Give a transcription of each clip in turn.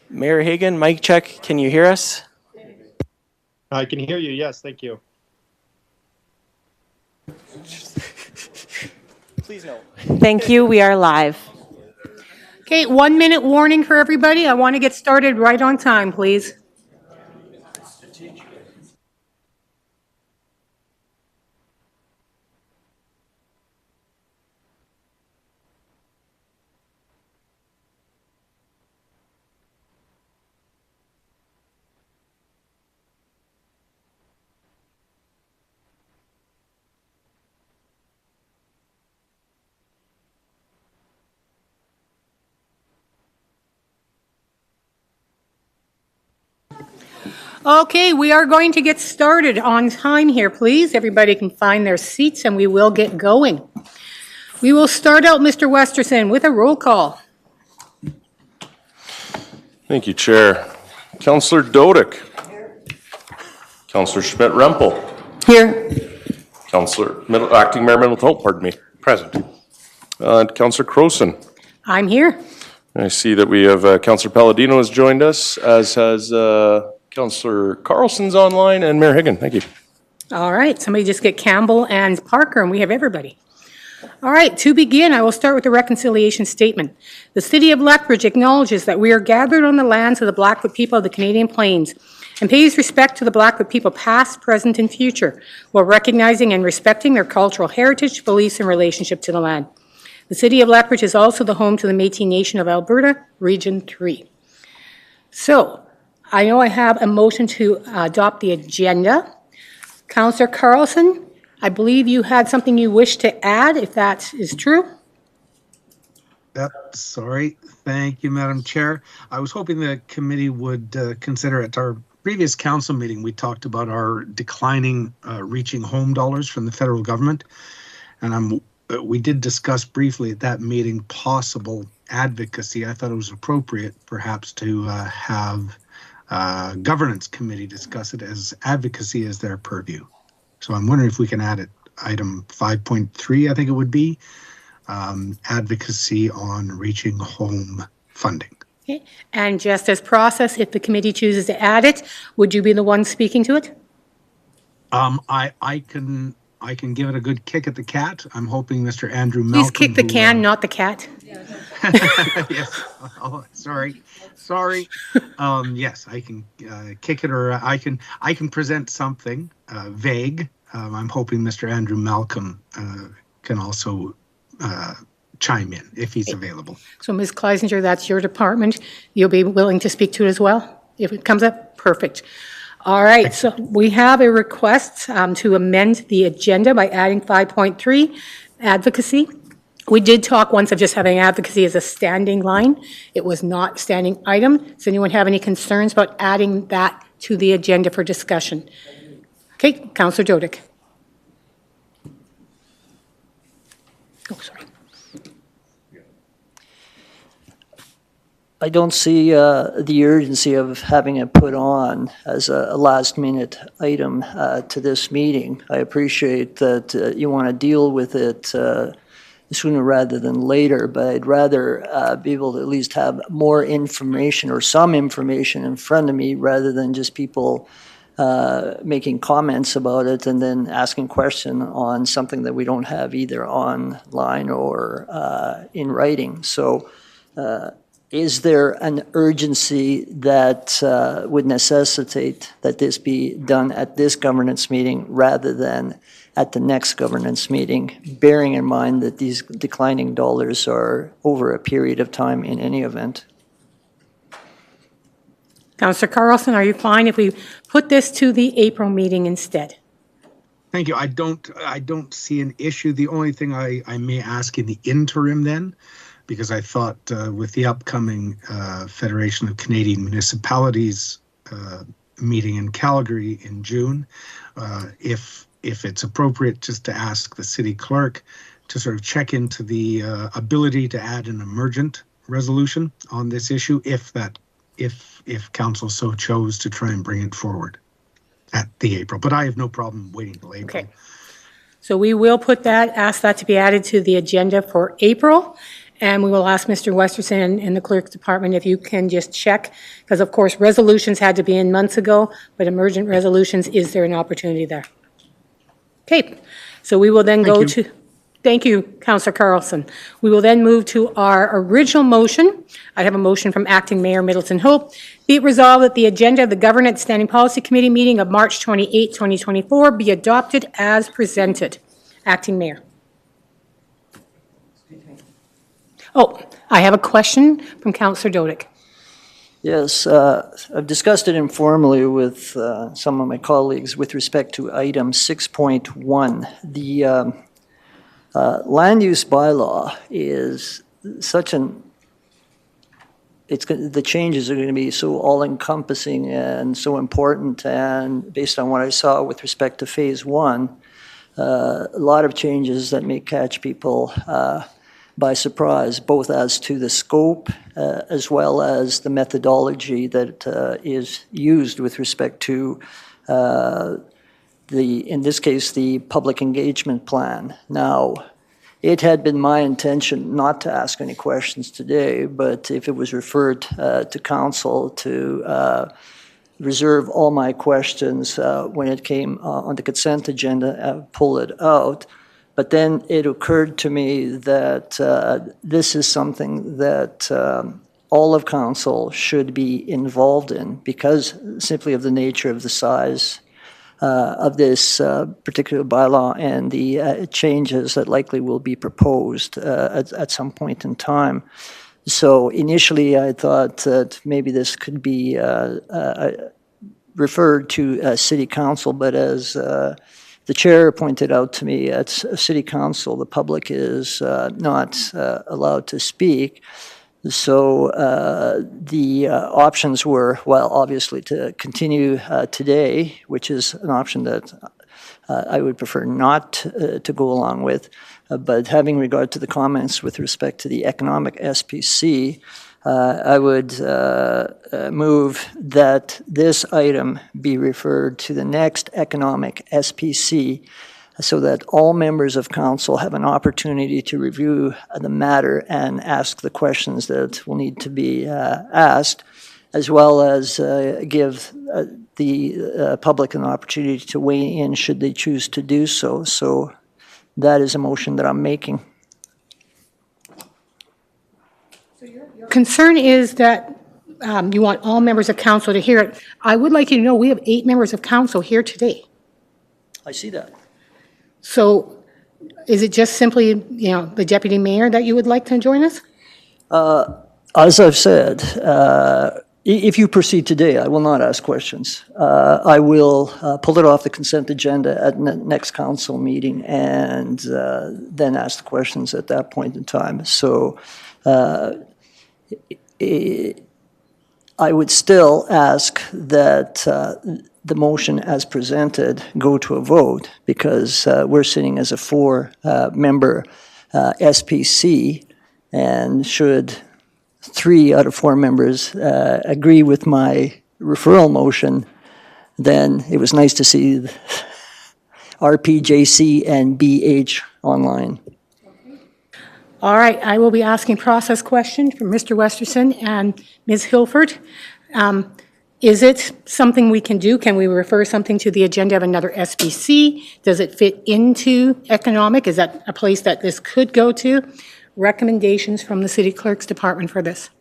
Mayor Hagan, mic check. Can you hear us? I can hear you. Yes, thank you. Please no. Thank you. We are live. Okay, 1 minute warning for everybody. I want to get started right on time, please. Okay, we are going to get started on time here, please. Everybody can find their seats and we will get going. We will start out, Mr. Westerson, with a roll call. Thank you, Chair. Councillor Dodick. Councillor Schmidt-Rempel. Here. Acting Mayor Middleton, pardon me. Present. Councillor Croson. I'm here. I see that we have Councillor Palladino has joined us, as has Councillor Carlson's online, and Mayor Hagan. Thank you. All right, somebody just get Campbell and Parker, and we have everybody. All right, to begin, I will start with the reconciliation statement. The City of Lethbridge acknowledges that we are gathered on the lands of the Blackfoot people of the Canadian Plains and pays respect to the Blackfoot people past, present, and future, while recognizing and respecting their cultural heritage, beliefs, and relationship to the land. The City of Lethbridge is also the home to the Métis Nation of Alberta, Region 3. So, I know I have a motion to adopt the agenda. Councillor Carlson, I believe you had something you wish to add, if that is true. Yep, sorry. Thank you, Madam Chair. I was hoping the committee would consider at our previous council meeting, we talked about our declining reaching home dollars from the federal government. And we did discuss briefly at that meeting possible advocacy. I thought it was appropriate perhaps to have governance committee discuss it as advocacy as their purview. So I'm wondering if we can add it, item 5.3, I think it would be, advocacy on reaching home funding. Okay. And just as process, if the committee chooses to add it, would you be the one speaking to it? I can give it a good kick at the cat. I'm hoping Mr. Andrew Malcolm. Please kick the can, not the cat. Yes. Oh, sorry. Yes, I can kick it, or I can present something vague. I'm hoping Mr. Andrew Malcolm can also chime in if he's available. So Ms. Kleisinger, that's your department. You'll be willing to speak to it as well? If it comes up, perfect. All right, so we have a request to amend the agenda by adding 5.3, advocacy. We did talk once of just having advocacy as a standing line. It was not a standing item. Does anyone have any concerns about adding that to the agenda for discussion? Okay, Councillor Dodick. Oh, sorry. I don't see the urgency of having it put on as a last-minute item to this meeting. I appreciate that you want to deal with it sooner rather than later, but I'd rather be able to at least have more information or some information in front of me rather than just people making comments about it and then asking questions on something that we don't have either online or in writing. So is there an urgency that would necessitate that this be done at this governance meeting rather than at the next governance meeting, bearing in mind that these declining dollars are over a period of time in any event? Councillor Carlson, are you fine if we put this to the April meeting instead? Thank you. I don't see an issue. The only thing I may ask in the interim then, because I thought with the upcoming Federation of Canadian Municipalities meeting in Calgary in June, if it's appropriate just to ask the city clerk to sort of check into the ability to add an emergent resolution on this issue, if council so chose to try and bring it forward at the April. But I have no problem waiting till April. Okay. So we will put that, ask that to be added to the agenda for April. And we will ask Mr. Westerson in the clerk's department if you can just check, because of course, resolutions had to be in months ago, but emergent resolutions, is there an opportunity there? Okay, so we will then go you. to, thank you, Councillor Carlson. We will then move to our original motion. I have a motion from Acting Mayor Middleton Hope. Be it resolved that the agenda of the Governance Standing Policy Committee meeting of March 28, 2024 be adopted as presented. Acting Mayor. Oh, I have a question from Councillor Dodick. Yes, I've discussed it informally with some of my colleagues with respect to item 6.1. The land use bylaw is such an, the changes are going to be so all-encompassing and so important, and based on what I saw with respect to phase one, a lot of changes that may catch people by surprise, both as to the scope as well as the methodology that is used with respect to in this case, the public engagement plan. Now, it had been my intention not to ask any questions today, but if it was referred to council to reserve all my questions when it came on the consent agenda, pull it out. But then it occurred to me that this is something that all of council should be involved in because simply of the nature of the size of this particular bylaw and the changes that likely will be proposed at some point in time. So initially I thought that maybe this could be referred to City Council, but as the chair pointed out to me, at City Council, the public is not allowed to speak. So the options were, well, obviously to continue today, which is an option that I would prefer not to go along with. But having regard to the comments with respect to the economic SPC, I would move that this item be referred to the next economic SPC so that all members of council have an opportunity to review the matter and ask the questions that will need to be asked, as well as give the public an opportunity to weigh in should they choose to do so. So that is a motion that I'm making. Concern is that you want all members of council to hear it. I would like you to know we have 8 members of council here today. I see that. So is it just simply, the deputy mayor that you would like to join us? As I've said, if you proceed today, I will not ask questions. I will pull it off the consent agenda at next council meeting and then ask the questions at that point in time. So I would still ask that the motion as presented go to a vote because we're sitting as a 4-member SPC, and should 3 out of 4 members agree with my referral motion, then it was nice to see RPJC and BH online. All right, I will be asking process question from Mr. Westerson and Ms. Hilford. Is it something we can do? Can we refer something to the agenda of another SBC? Does it fit into economic? Is that a place that this could go to? Recommendations from the city clerk's department for this?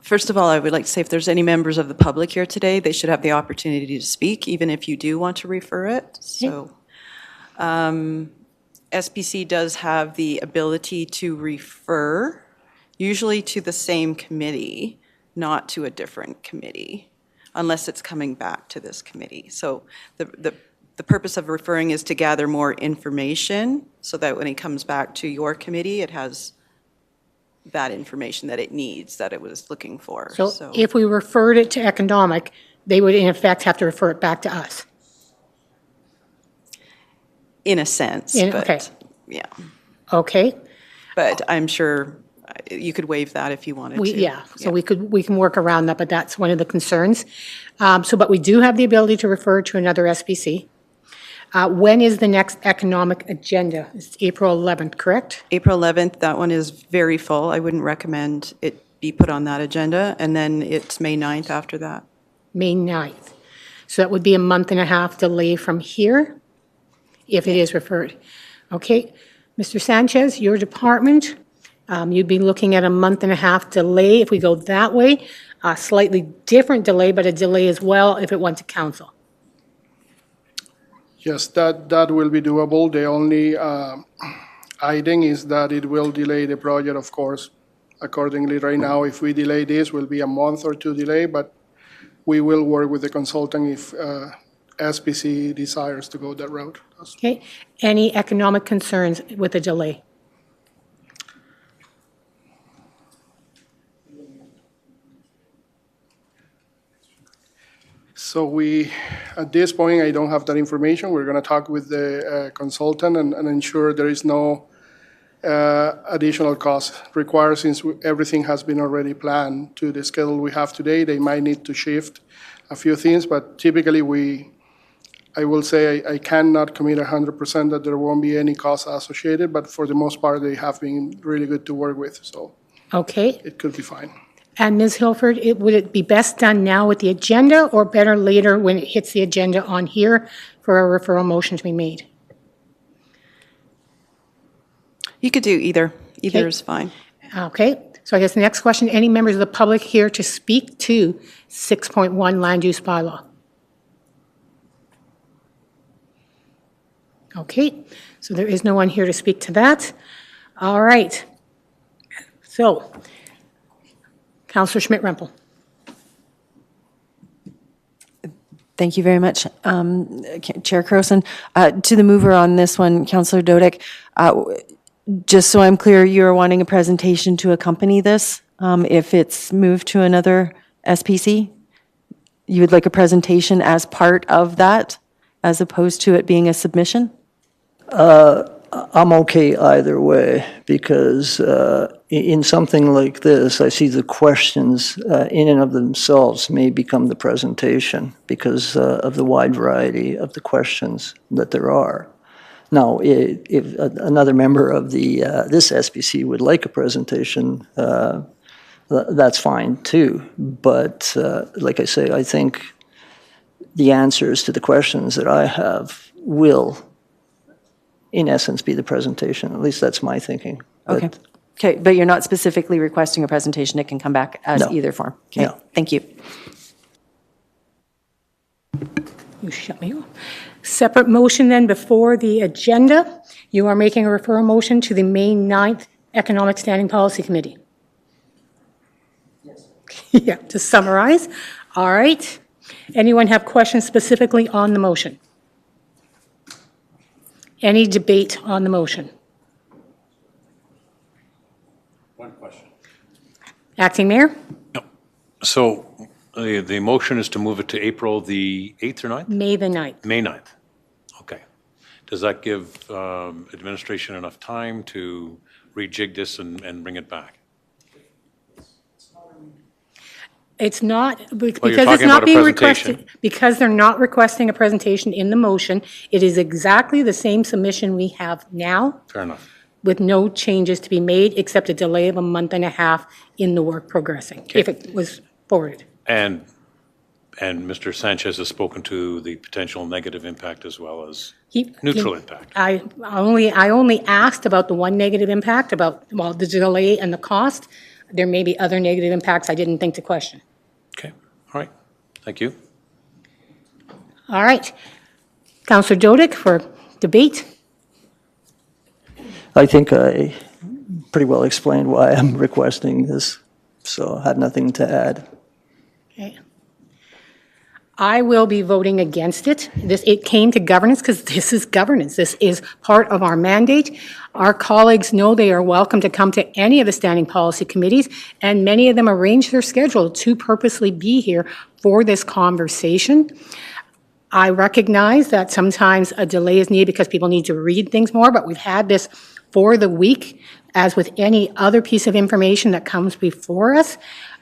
First of all, I would like to say if there's any members of the public here today, they should have the opportunity to speak, even if you do want to refer it. So SPC does have the ability to refer, usually to the same committee, not to a different committee, unless it's coming back to this committee. So the purpose of referring is to gather more information so that when it comes back to your committee, it has that information that it needs, that it was looking for. So if we referred it to economic, they would in effect have to refer it back to us. In a sense, okay. Yeah. Okay. But I'm sure you could waive that if you wanted to. Yeah, so we can work around that, but that's one of the concerns. But we do have the ability to refer to another SPC. When is the next economic agenda? It's April 11th, correct? April 11th, that one is very full. I wouldn't recommend it be put on that agenda, and then it's May 9th after that. May 9th. So that would be a month and a half delay from here, if it is referred. Okay, Mr. Sanchez, your department, you'd be looking at a month and a half delay if we go that way. A slightly different delay, but a delay as well if it went to council. Yes, that will be doable. The only item is that it will delay the project, of course. Accordingly, right now, if we delay this, will be a month or two delay, but we will work with the consultant if SPC desires to go that route. Okay, any economic concerns with the delay? So at this point, I don't have that information. We're going to talk with the consultant and ensure there is no additional cost required since everything has been already planned to the schedule we have today. They might need to shift a few things, but typically I will say I cannot commit 100% that there won't be any cost associated, but for the most part, they have been really good to work with, so Okay, it could be fine. and Ms. Hilford, would it be best done now with the agenda or better later when it hits the agenda on here for a referral motion to be made? You could do either. Either Okay. is fine. Okay, so I guess the next question, any members of the public here to speak to 6.1 land use bylaw? Okay, so there is no one here to speak to that. All right. So, Councillor Schmidt-Rempel. Thank you very much, Chair Croson. To the mover on this one, Councillor Dodick, just so I'm clear, you're wanting a presentation to accompany this if it's moved to another SPC? You would like a presentation as part of that, as opposed to it being a submission? I'm okay either way, because in something like this, I see the questions in and of themselves may become the presentation because of the wide variety of the questions that there are. Now, if another member of this SPC would like a presentation, that's fine too. But like I say, I think the answers to the questions that I have will, in essence, be the presentation. At least that's my thinking. Okay. Okay, but you're not specifically requesting a presentation. It can come back as No. either form. Okay, No. thank you. You shut me off. Separate motion then before the agenda. You are making a referral motion to the May 9th Economic Standing Policy Committee. Yes. Yeah, to summarize. All right. Anyone have questions specifically on the motion? Any debate on the motion? One question. Acting Mayor? So the motion is to move it to April the 8th or 9th? May the 9th. May 9th. Okay. Does that give administration enough time to rejig this and bring it back? It's not, because talking it's about not a being presentation. requested, because they're not requesting a presentation in the motion. It is exactly the same submission we have now, Fair enough. with no changes to be made, except a delay of a month and a half in the work progressing, if it was forwarded. And Mr. Sanchez has spoken to the potential negative impact as well as neutral impact. I only asked about the one negative impact, about, well, the delay and the cost. There may be other negative impacts I didn't think to question. Okay, all right. Thank you. All right. Councillor Dodick for debate. I think I pretty well explained why I'm requesting this, so I have nothing to add. Okay. I will be voting against it. It came to governance because this is governance. This is part of our mandate. Our colleagues know they are welcome to come to any of the standing policy committees, and many of them arrange their schedule to purposely be here for this conversation. I recognize that sometimes a delay is needed because people need to read things more, but we've had this for the week, as with any other piece of information that comes before us.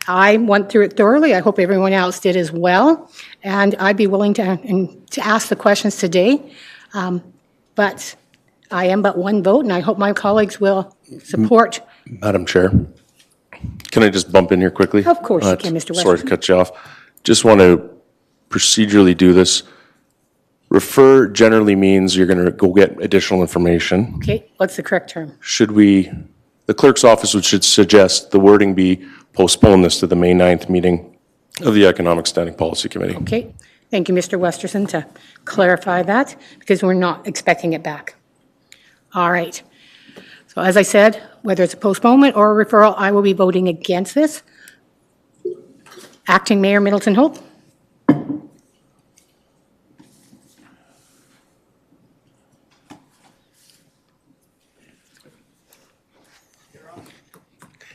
I went through it thoroughly. I hope everyone else did as well. And I'd be willing to ask the questions today. But I am but one vote, and I hope my colleagues will support. Madam Chair, can I just bump in here quickly? Of course you can, Mr. Sorry to Westerson. cut you off. Just want to procedurally do this. Refer generally means you're going to go get additional information. Okay, what's the correct term? Should we, the clerk's office should suggest the wording be postpone this to the May 9th meeting of the Economic Standing Policy Committee. Okay, thank you, Mr. Westerson, to clarify that, because we're not expecting it back. All right. So as I said, whether it's a postponement or a referral, I will be voting against this. Acting Mayor Middleton Hope?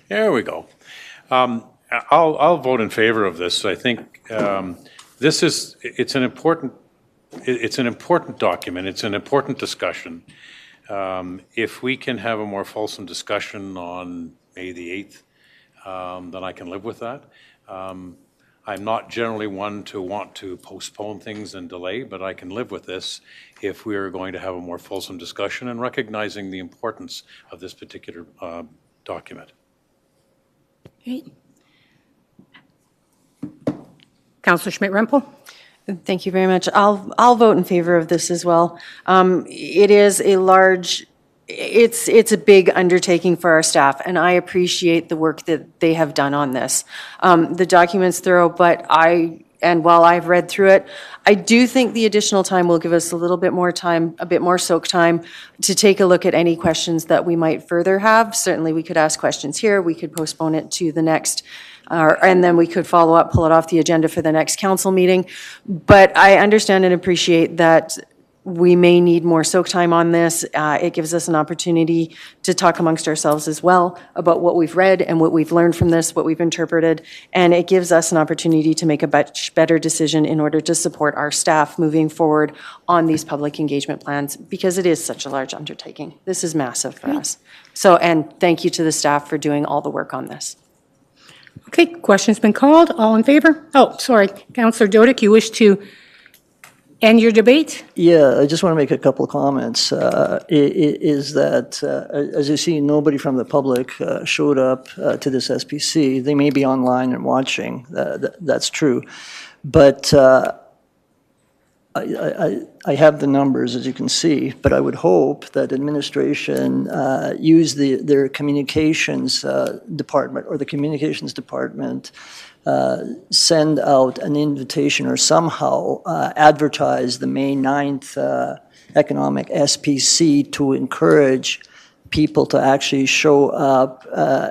There we go. I'll vote in favor of this. I think it's an important document. It's an important discussion. If we can have a more fulsome discussion on May the 8th, then I can live with that. I'm not generally one to want to postpone things and delay, but I can live with this if we are going to have a more fulsome discussion and recognizing the importance of this particular document. Okay. Councillor Schmidt-Rempel? Thank you very much. I'll vote in favor of this as well. It is a large, it's a big undertaking for our staff, and I appreciate the work that they have done on this. The document's thorough, but while I've read through it, I do think the additional time will give us a little bit more time, a bit more soak time to take a look at any questions that we might further have. Certainly, we could ask questions here. We could postpone it to the next, and then we could follow up, pull it off the agenda for the next council meeting. But I understand and appreciate that we may need more soak time on this. It gives us an opportunity to talk amongst ourselves as well about what we've read and what we've learned from this, what we've interpreted, and it gives us an opportunity to make a much better decision in order to support our staff moving forward on these public engagement plans, because it is such a large undertaking. This is massive for us. So, and thank you to the staff for doing all the work on this. Okay, question's been called. All in favor? Oh, sorry. Councillor Dodick, you wish to end your debate? Yeah, I just want to make a couple of comments. Is that, as you see, nobody from the public showed up to this SPC. They may be online and watching. That's true. But I have the numbers, as you can see, but I would hope that administration use their communications department or the communications department send out an invitation or somehow advertise the May 9th economic SPC to encourage people to actually show up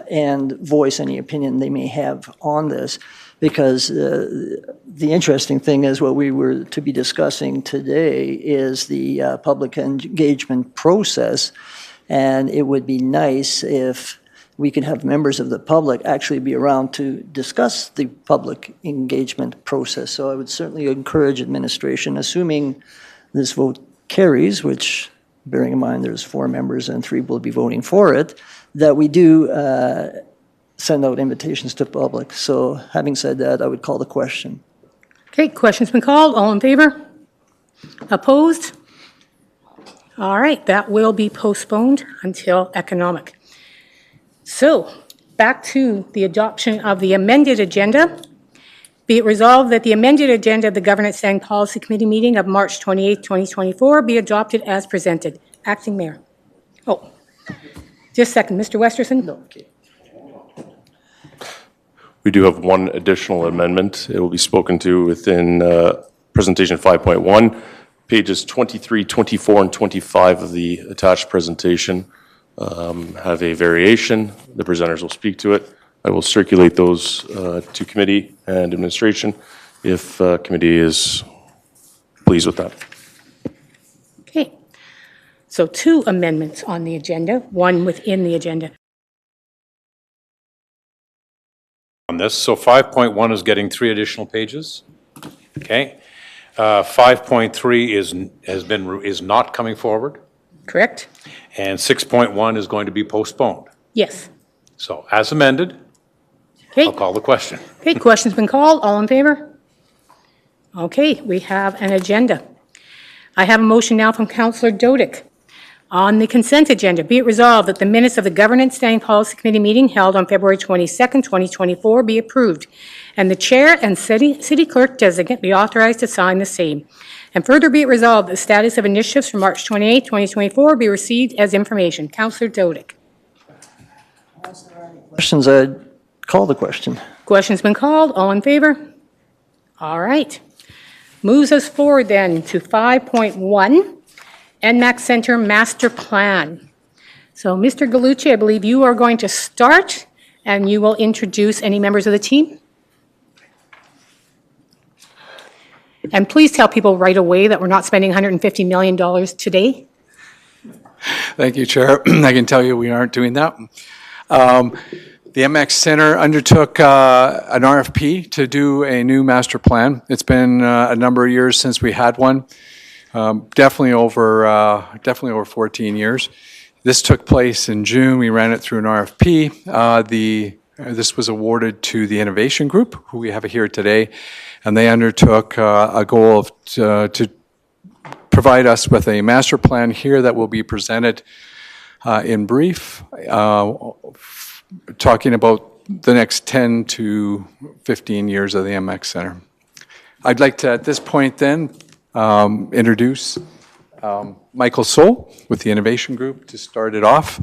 and voice any opinion they may have on this. Because the interesting thing is what we were to be discussing today is the public engagement process. And it would be nice if we could have members of the public actually be around to discuss the public engagement process. So I would certainly encourage administration, assuming this vote carries, which, bearing in mind there's 4 members and 3 will be voting for it, that we do send out invitations to public. So having said that, I would call the question. Okay, question's been called. All in favor? Opposed? All right, that will be postponed until economic. So, back to the adoption of the amended agenda. Be it resolved that the amended agenda of the Governance Standing Policy Committee meeting of March 28, 2024 be adopted as presented. Acting Mayor. Oh, just a second. Mr. Westerson? No, okay. We do have one additional amendment. It will be spoken to within presentation 5.1, pages 23, 24, and 25 of the attached presentation have a variation. The presenters will speak to it. I will circulate those to committee and administration if committee is pleased with that. Okay. So 2 amendments on the agenda, 1 within the agenda. On this, so 5.1 is getting 3 additional pages. Okay. 5.3 is not coming forward, Correct? and 6.1 is going to be postponed. Yes. So as amended, Okay. I'll call the question. Okay, question's been called. All in favor? Okay, we have an agenda. I have a motion now from Councillor Dodick. On the consent agenda, be it resolved that the minutes of the Governance Standing Policy Committee meeting held on February 22nd, 2024 be approved, and the chair and city clerk designate be authorized to sign the same. And further be it resolved that the status of initiatives from March 28, 2024 be received as information. Councillor Dodick. Questions, I'd call the question. Question's been called. All in favor? All right. Moves us forward then to 5.1, NMAX Center Master Plan. So, Mr. Gallucci, I believe you are going to start, and you will introduce any members of the team. And please tell people right away that we're not spending $150 million today. Thank you, Chair. I can tell you we aren't doing that. The MX Center undertook an RFP to do a new master plan. It's been a number of years since we had one, definitely over 14 years. This took place in June. We ran it through an RFP. This was awarded to the Innovation Group, who we have here today, and they undertook a goal of to provide us with a master plan here that will be presented in brief, talking about the next 10 to 15 years of the MX Center. I'd like to, at this point then, introduce Michael Soul with the Innovation Group to start it off.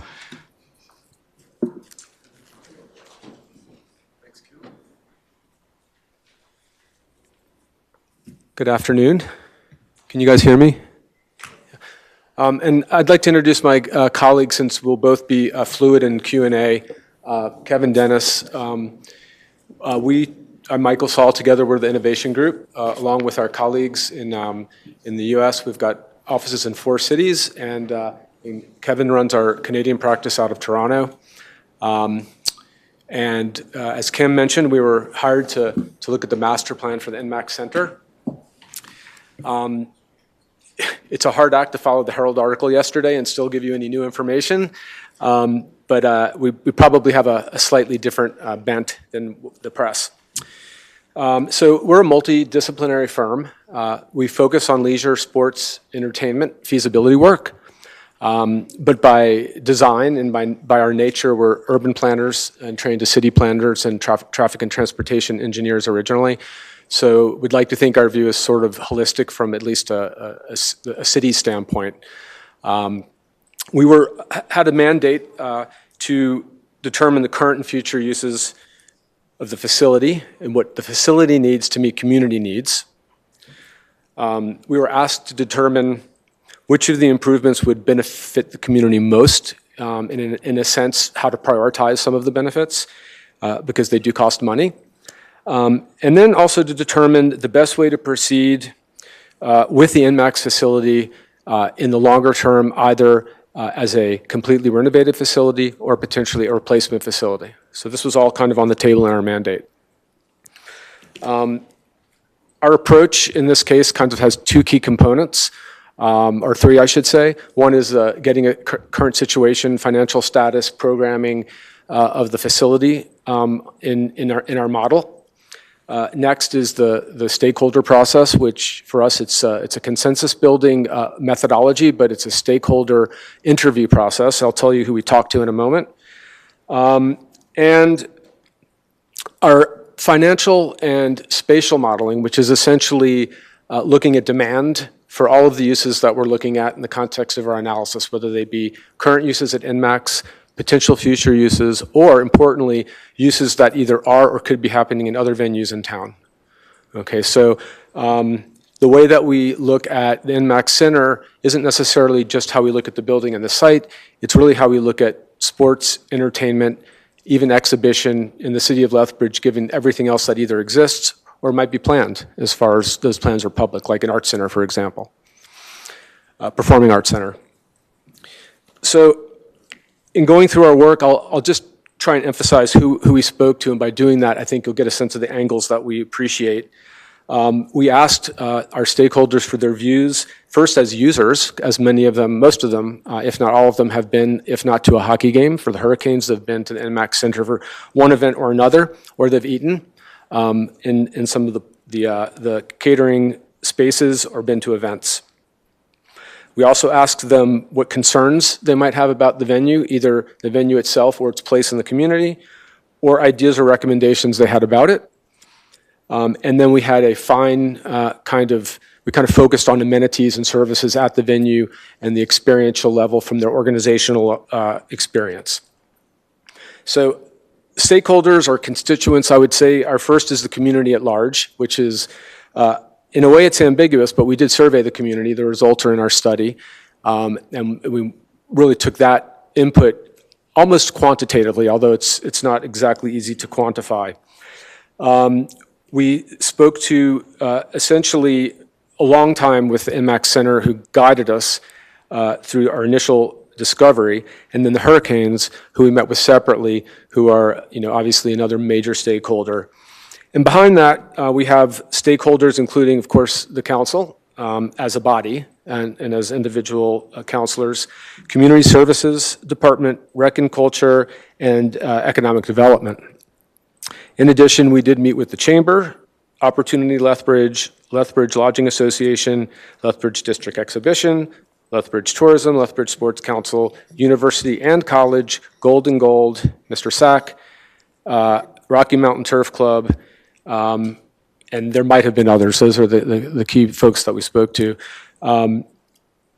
Good afternoon. Can you guys hear me? And I'd like to introduce my colleagues, since we'll both be fluid in Q&A. Kevin Dennis. I'm Michael Saul. Together we're the Innovation Group, along with our colleagues in the U.S. We've got offices in 4 cities, and Kevin runs our Canadian practice out of Toronto. As Kim mentioned, we were hired to look at the master plan for the NMAX Center. It's a hard act to follow the Herald article yesterday and still give you any new information, but we probably have a slightly different bent than the press. So we're a multidisciplinary firm. We focus on leisure, sports, entertainment, feasibility work, but by design and by our nature, we're urban planners and trained as city planners and traffic and transportation engineers originally. So we'd like to think our view is sort of holistic from at least a city standpoint. We had a mandate to determine the current and future uses of the facility and what the facility needs to meet community needs. We were asked to determine which of the improvements would benefit the community most, in a sense, how to prioritize some of the benefits, because they do cost money. And then also to determine the best way to proceed with the NMAX facility in the longer term, either as a completely renovated facility or potentially a replacement facility. So this was all kind of on the table in our mandate. Our approach in this case kind of has 2 key components, or 3 I should say. One is getting a current situation, financial status, programming of the facility in our model. Next is the stakeholder process, which for us it's a consensus building methodology, but it's a stakeholder interview process. I'll tell you who we talked to in a moment. And our financial and spatial modeling, which is essentially looking at demand for all of the uses that we're looking at in the context of our analysis, whether they be current uses at NMAX, potential future uses, or importantly, uses that either are or could be happening in other venues in town. Okay, so the way that we look at the NMAX Center isn't necessarily just how we look at the building and the site, it's really how we look at sports, entertainment, even exhibition in the city of Lethbridge, given everything else that either exists or might be planned as far as those plans are public, like an art center, for example, performing arts center. So in going through our work, I'll just try and emphasize who we spoke to, and by doing that, I think you'll get a sense of the angles that we appreciate. We asked our stakeholders for their views, first as users, as many of them, most of them, if not all of them, have been, if not to a hockey game. For the Hurricanes, they've been to the NMAX Center for one event or another, or they've eaten in some of the catering spaces or been to events. We also asked them what concerns they might have about the venue, either the venue itself or its place in the community, or ideas or recommendations they had about it. And then we had a fine we kind of focused on amenities and services at the venue and the experiential level from their organizational experience. So stakeholders or constituents, I would say, our first is the community at large, which is, in a way it's ambiguous, but we did survey the community. The results are in our study. And we really took that input almost quantitatively, although it's not exactly easy to quantify. We spoke to essentially a long time with the MX Center who guided us through our initial discovery, and then the Hurricanes, who we met with separately, who are obviously another major stakeholder. And behind that, we have stakeholders, including, of course, the council as a body and as individual councilors, Community Services Department, Rec and Culture, and Economic Development. In addition, we did meet with the Chamber, Opportunity Lethbridge, Lethbridge Lodging Association, Lethbridge District Exhibition, Lethbridge Tourism, Lethbridge Sports Council, University and College, Golden Gold, Mr. Sack, Rocky Mountain Turf Club, and there might have been others. Those are the key folks that we spoke to. Some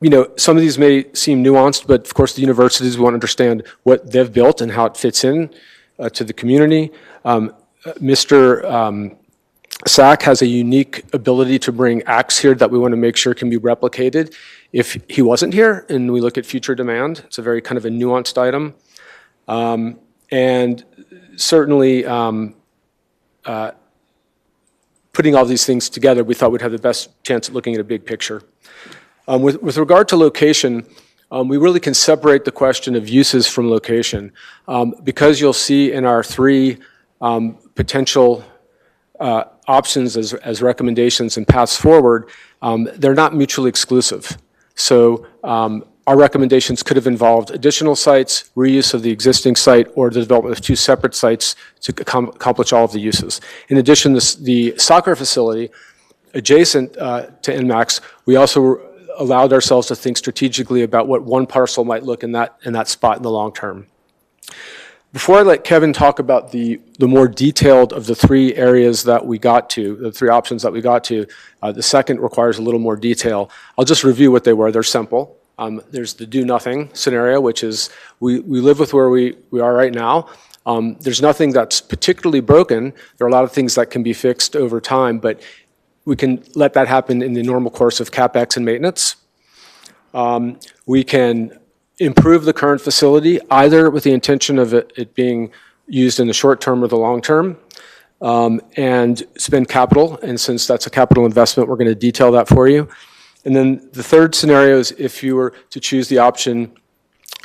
of these may seem nuanced, but of course the universities want to understand what they've built and how it fits in to the community. Mr. Sack has a unique ability to bring acts here that we want to make sure can be replicated if he wasn't here and we look at future demand. It's a very kind of a nuanced item. And certainly putting all these things together, we thought we'd have the best chance at looking at a big picture. With regard to location, we really can separate the question of uses from location because you'll see in our three potential options as recommendations and paths forward, they're not mutually exclusive. So our recommendations could have involved additional sites, reuse of the existing site, or the development of two separate sites to accomplish all of the uses. In addition, the soccer facility adjacent to NMAX, we also allowed ourselves to think strategically about what one parcel might look in that spot in the long term. Before I let Kevin talk about the more detailed of the three areas that we got to, the three options that we got to, the second requires a little more detail. I'll just review what they were. They're simple. There's the do nothing scenario, which is we live with where we are right now. There's nothing that's particularly broken. There are a lot of things that can be fixed over time, but we can let that happen in the normal course of CapEx and maintenance. We can improve the current facility, either with the intention of it being used in the short term or the long term, and spend capital. And since that's a capital investment, we're going to detail that for you. And then the third scenario is if you were to choose the option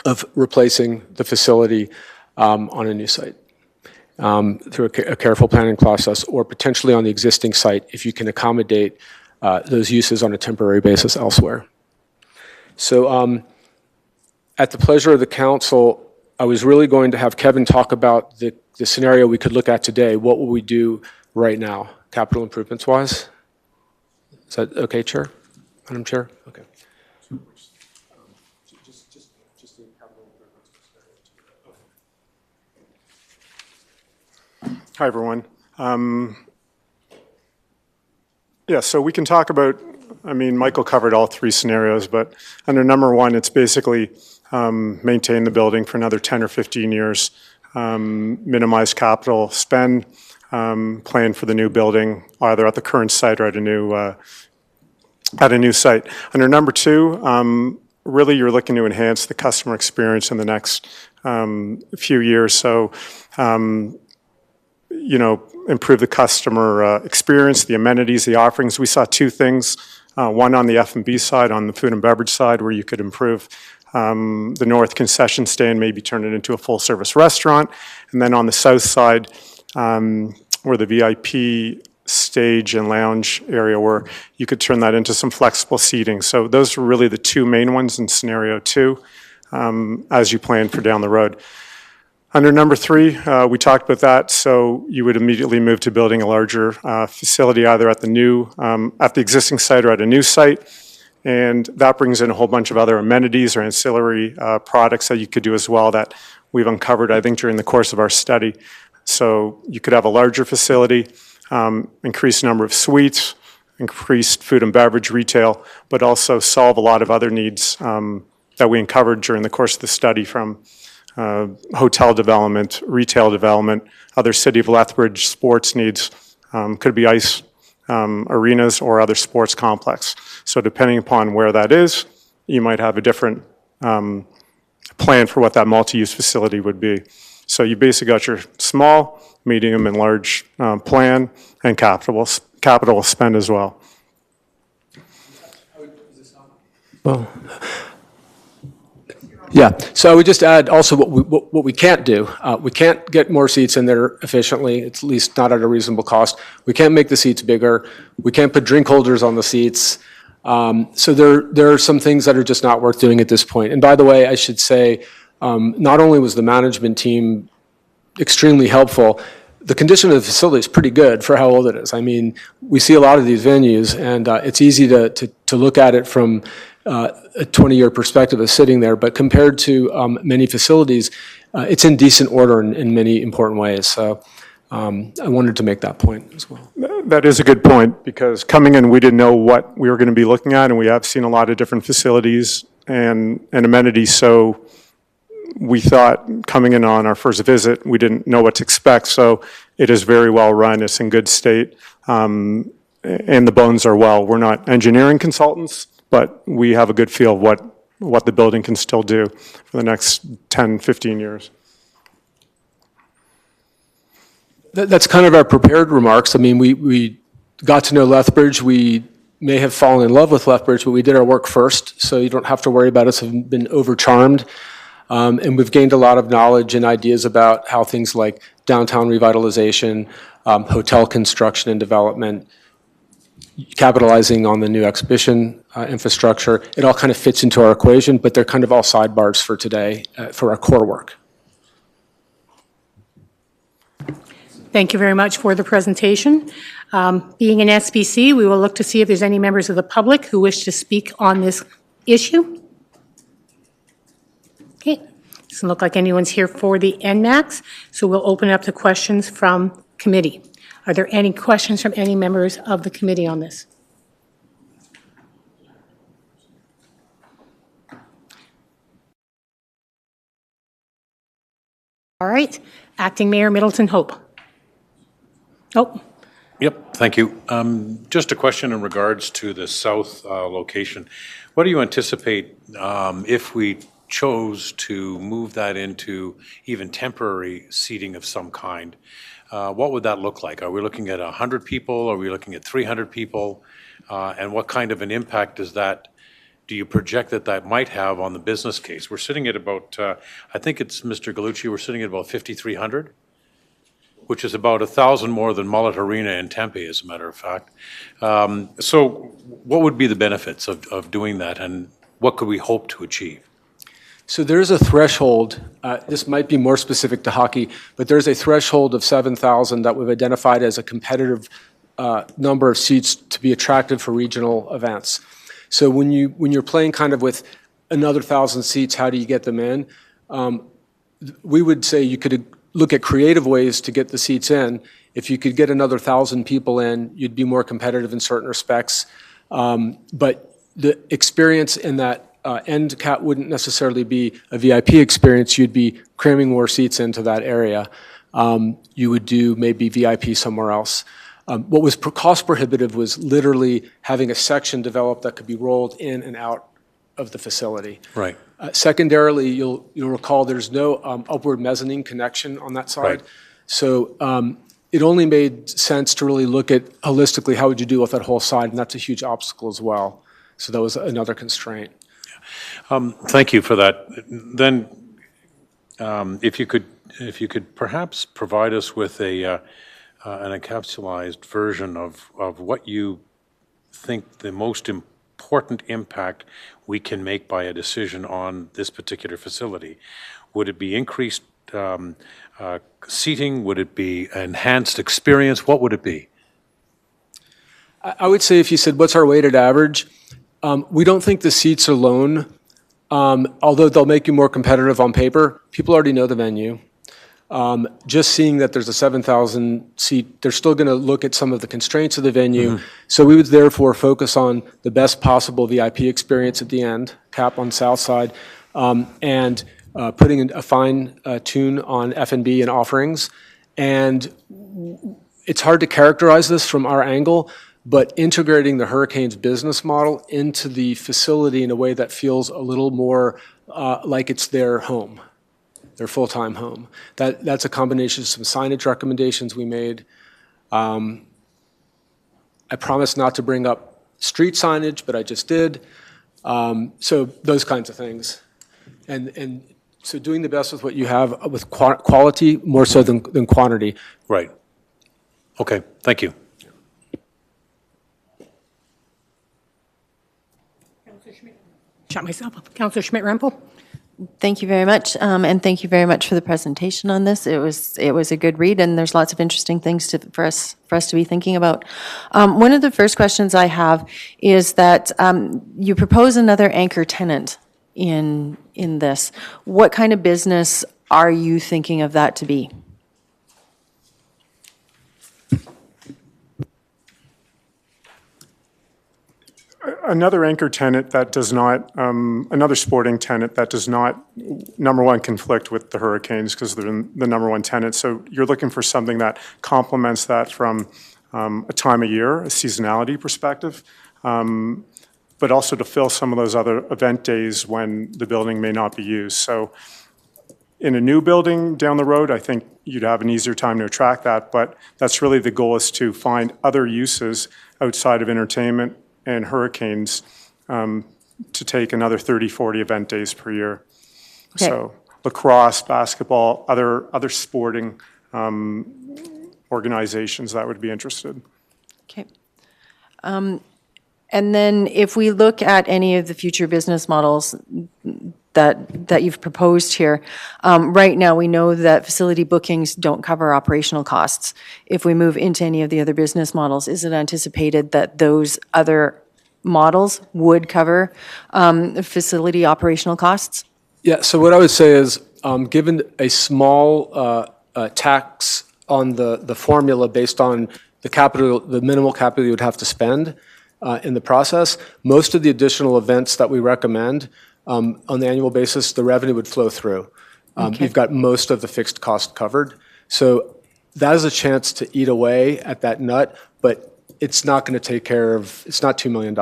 of replacing the facility on a new site through a careful planning process, or potentially on the existing site if you can accommodate those uses on a temporary basis elsewhere. So at the pleasure of the council, I was really going to have Kevin talk about the scenario we could look at today. What will we do right now, capital improvements wise? Is that okay, Chair? Madam Chair? Okay. Hi, everyone. Yeah, so we can talk about, Michael covered all three scenarios, but under number one, it's basically maintain the building for another 10 or 15 years, minimize capital spend, plan for the new building, either at the current site or at a new site. Under number two, really you're looking to enhance the customer experience in the next few years. So, improve the customer experience, the amenities, the offerings. We saw two things, one on the F&B side, on the food and beverage side, where you could improve the north concession stand, maybe turn it into a full-service restaurant. And then on the south side, where the VIP stage and lounge area, where you could turn that into some flexible seating. So those are really the two main ones in scenario two as you plan for down the road. Under number three, we talked about that, so you would immediately move to building a larger facility either at the existing site or at a new site. And that brings in a whole bunch of other amenities or ancillary products that you could do as well that we've uncovered, I think, during the course of our study. So you could have a larger facility, increased number of suites, increased food and beverage retail, but also solve a lot of other needs that we uncovered during the course of the study, from hotel development, retail development, other City of Lethbridge sports needs, could be ice arenas or other sports complex. So depending upon where that is, you might have a different plan for what that multi-use facility would be. So you basically got your small, medium, and large plan and capital spend as well. Well, yeah, so I would just add also what we can't do. We can't get more seats in there efficiently, at least not at a reasonable cost. We can't make the seats bigger. We can't put drink holders on the seats. So there are some things that are just not worth doing at this point. And by the way, I should say, not only was the management team extremely helpful, the condition of the facility is pretty good for how old it is. I mean, we see a lot of these venues, and it's easy to look at it from a 20-year perspective of sitting there, but compared to many facilities, it's in decent order in many important ways. So I wanted to make that point as well. That is a good point, because coming in, we didn't know what we were going to be looking at, and we have seen a lot of different facilities and amenities. So we thought, coming in on our first visit, we didn't know what to expect. So it is very well run. It's in good state, and the bones are well. We're not engineering consultants, but we have a good feel of what the building can still do for the next 10, 15 years. That's kind of our prepared remarks. I mean, we got to know Lethbridge. We may have fallen in love with Lethbridge, but we did our work first, so you don't have to worry about us having been overcharmed. And we've gained a lot of knowledge and ideas about how things like downtown revitalization, hotel construction and development, capitalizing on the new exhibition infrastructure, it all kind of fits into our equation, but they're kind of all sidebars for today, for our core work. Thank you very much for the presentation. Being an SBC, we will look to see if there's any members of the public who wish to speak on this issue. Okay, doesn't look like anyone's here for the NMAX, so we'll open up to questions from committee. Are there any questions from any members of the committee on this? All right, Acting Mayor Middleton Hope. Oh. Yep, thank you. Just a question in regards to the south location. What do you anticipate if we chose to move that into even temporary seating of some kind? What would that look like? Are we looking at 100 people? Are we looking at 300 people? And what kind of an impact do you project that might have on the business case? We're sitting at about, I think it's Mr. Gallucci, we're sitting at about 5,300, which is about 1,000 more than Mullet Arena in Tempe, as a matter of fact. So what would be the benefits of doing that, and what could we hope to achieve? So there's a threshold, this might be more specific to hockey, but there's a threshold of 7,000 that we've identified as a competitive number of seats to be attractive for regional events. So when you're playing kind of with another 1,000 seats, how do you get them in? We would say you could look at creative ways to get the seats in. If you could get another 1,000 people in, you'd be more competitive in certain respects. But the experience in that end cap wouldn't necessarily be a VIP experience. You'd be cramming more seats into that area. You would do maybe VIP somewhere else. What was cost prohibitive was literally having a section developed that could be rolled in and out of the facility. Right. Secondarily, you'll recall there's no upward mezzanine connection on that side. Right. So it only made sense to really look at holistically how would you deal with that whole side, and that's a huge obstacle as well. So that was another constraint. Thank you for that. Then, if you could perhaps provide us with an encapsulated version of what you think the most important impact we can make by a decision on this particular facility. Would it be increased seating? Would it be enhanced experience? What would it be? I would say if you said, what's our weighted average? We don't think the seats alone, although they'll make you more competitive on paper, people already know the venue. Just seeing that there's a 7,000 seat, they're still going to look at some of the constraints of the venue. So we would therefore focus on the best possible VIP experience at the end, cap on south side, and putting a fine tune on F&B and offerings. And it's hard to characterize this from our angle, but integrating the Hurricanes business model into the facility in a way that feels a little more like it's their home, their full-time home. That's a combination of some signage recommendations we made. I promised not to bring up street signage, but I just did. So those kinds of things. And so doing the best with what you have with quality more so than quantity. Right. Okay, thank you. Shut myself up. Councillor Schmidt-Rempel? Thank you very much, and thank you very much for the presentation on this. It was a good read, and there's lots of interesting things for us to be thinking about. One of the first questions I have is that you propose another anchor tenant in this. What kind of business are you thinking of that to be? Another anchor tenant that does not, another sporting tenant that does not, number one, conflict with the Hurricanes because they're the number one tenant. So you're looking for something that complements that from a time of year, a seasonality perspective, but also to fill some of those other event days when the building may not be used. So in a new building down the road, I think you'd have an easier time to attract that, but that's really the goal, is to find other uses outside of entertainment and Hurricanes to take another 30, 40 event days per year. Okay. So lacrosse, basketball, other sporting organizations that would be interested. Okay. And then if we look at any of the future business models that you've proposed here, right now we know that facility bookings don't cover operational costs. If we move into any of the other business models, is it anticipated that those other models would cover facility operational costs? Yeah, so what I would say is, given a small tax on the formula based on the capital, the minimal capital you would have to spend in the process, most of the additional events that we recommend on the annual basis, the revenue would flow through. You've got most of the fixed cost covered. So that is a chance to eat away at that nut, but it's not going to take care of, it's not $2 million,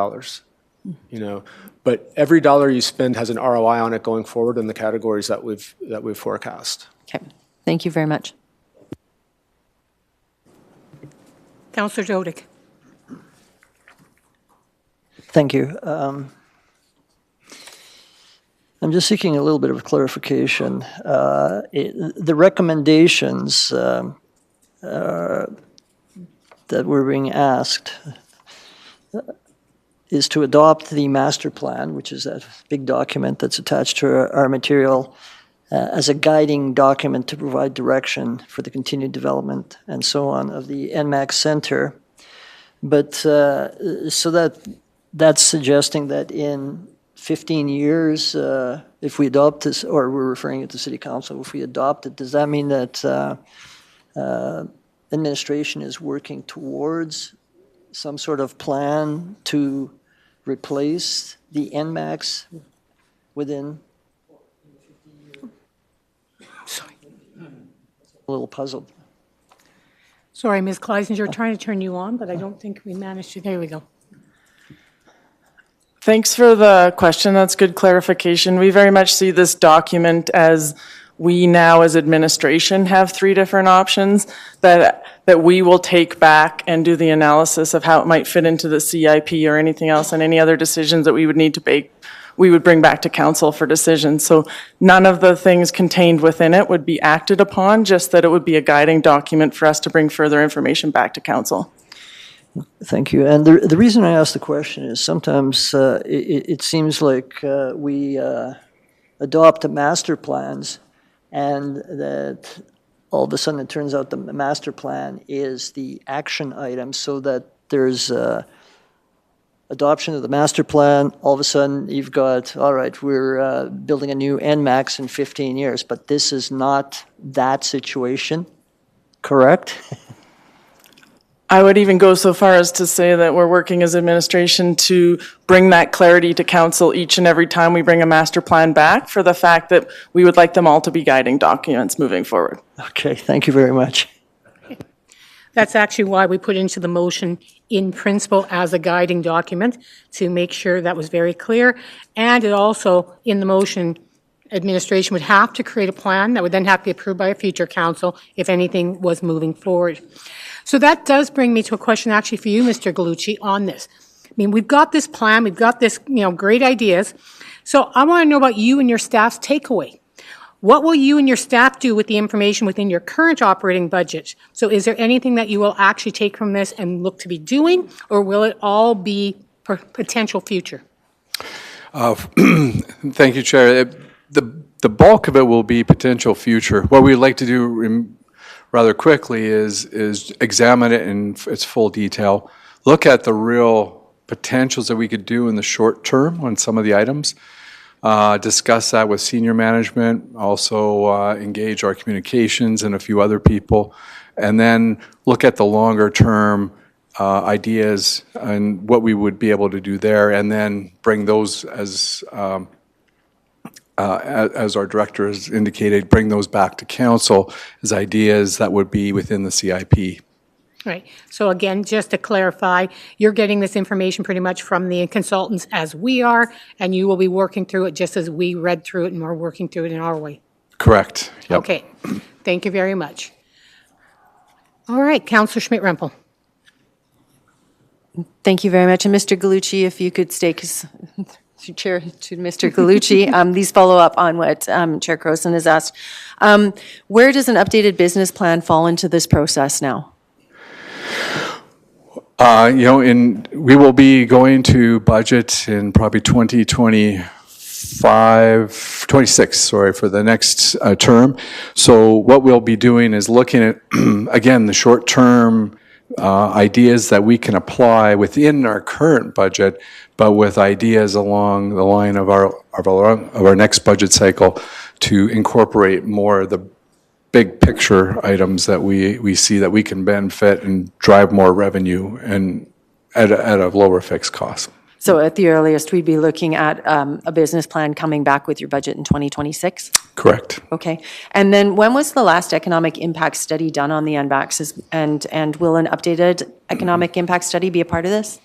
you know. But every dollar you spend has an ROI on it going forward in the categories that we've forecast. Okay, thank you very much. Councillor Dodick. Thank you. I'm just seeking a little bit of clarification. The recommendations that we're being asked is to adopt the master plan, which is that big document that's attached to our material, as a guiding document to provide direction for the continued development and so on of the NMAX Center. But so that's suggesting that in 15 years, if we adopt this, or we're referring it to City Council, if we adopt it, does that mean that administration is working towards some sort of plan to replace the NMAX within? Sorry. A little puzzled. Sorry, Ms. Kleisinger, trying to turn you on, but I don't think we managed to. There we go. Thanks for the question. That's good clarification. We very much see this document as we now as administration have three different options that we will take back and do the analysis of how it might fit into the CIP or anything else, and any other decisions that we would need to make, we would bring back to council for decision. So none of the things contained within it would be acted upon, just that it would be a guiding document for us to bring further information back to council. Thank you. And the reason I ask the question is sometimes it seems like we adopt the master plans, and that all of a sudden it turns out the master plan is the action item, so that there's a adoption of the master plan, all of a sudden you've got, all right, we're building a new NMAX in 15 years, but this is not that situation, correct? I would even go so far as to say that we're working as administration to bring that clarity to council each and every time we bring a master plan back, for the fact that we would like them all to be guiding documents moving forward. Okay, thank you very much. That's actually why we put into the motion in principle as a guiding document, to make sure that was very clear. And it also, in the motion, administration would have to create a plan that would then have to be approved by a future council if anything was moving forward. So that does bring me to a question actually for you, Mr. Gallucci, on this. I mean, we've got this plan, we've got this, great ideas. So I want to know about you and your staff's takeaway. What will you and your staff do with the information within your current operating budget? So is there anything that you will actually take from this and look to be doing, or will it all be for potential future? Thank you, Chair. The bulk of it will be potential future. What we'd like to do rather quickly is examine it in its full detail, look at the real potentials that we could do in the short term on some of the items, discuss that with senior management, also engage our communications and a few other people, and then look at the longer term ideas and what we would be able to do there, and then bring those as our director has indicated, bring those back to council as ideas that would be within the CIP. Right. So again, just to clarify, you're getting this information pretty much from the consultants as we are, and you will be working through it just as we read through it and we're working through it in our way. Correct. Yep. Okay. Thank you very much. All right, Councillor Schmidt-Rempel. Thank you very much. And Mr. Gallucci, if you could stay, because Chair to Mr. Gallucci, these follow up on what Chair Croson has asked. Where does an updated business plan fall into this process now? We will be going to budget in probably 26, for the next term. So what we'll be doing is looking at, again, the short-term ideas that we can apply within our current budget, but with ideas along the line of our next budget cycle to incorporate more of the big picture items that we see that we can benefit and drive more revenue and at a lower fixed cost. So at the earliest, we'd be looking at a business plan coming back with your budget in 2026? Correct. Okay. And then when was the last economic impact study done on the NBACs, and will an updated economic impact study be a part of this?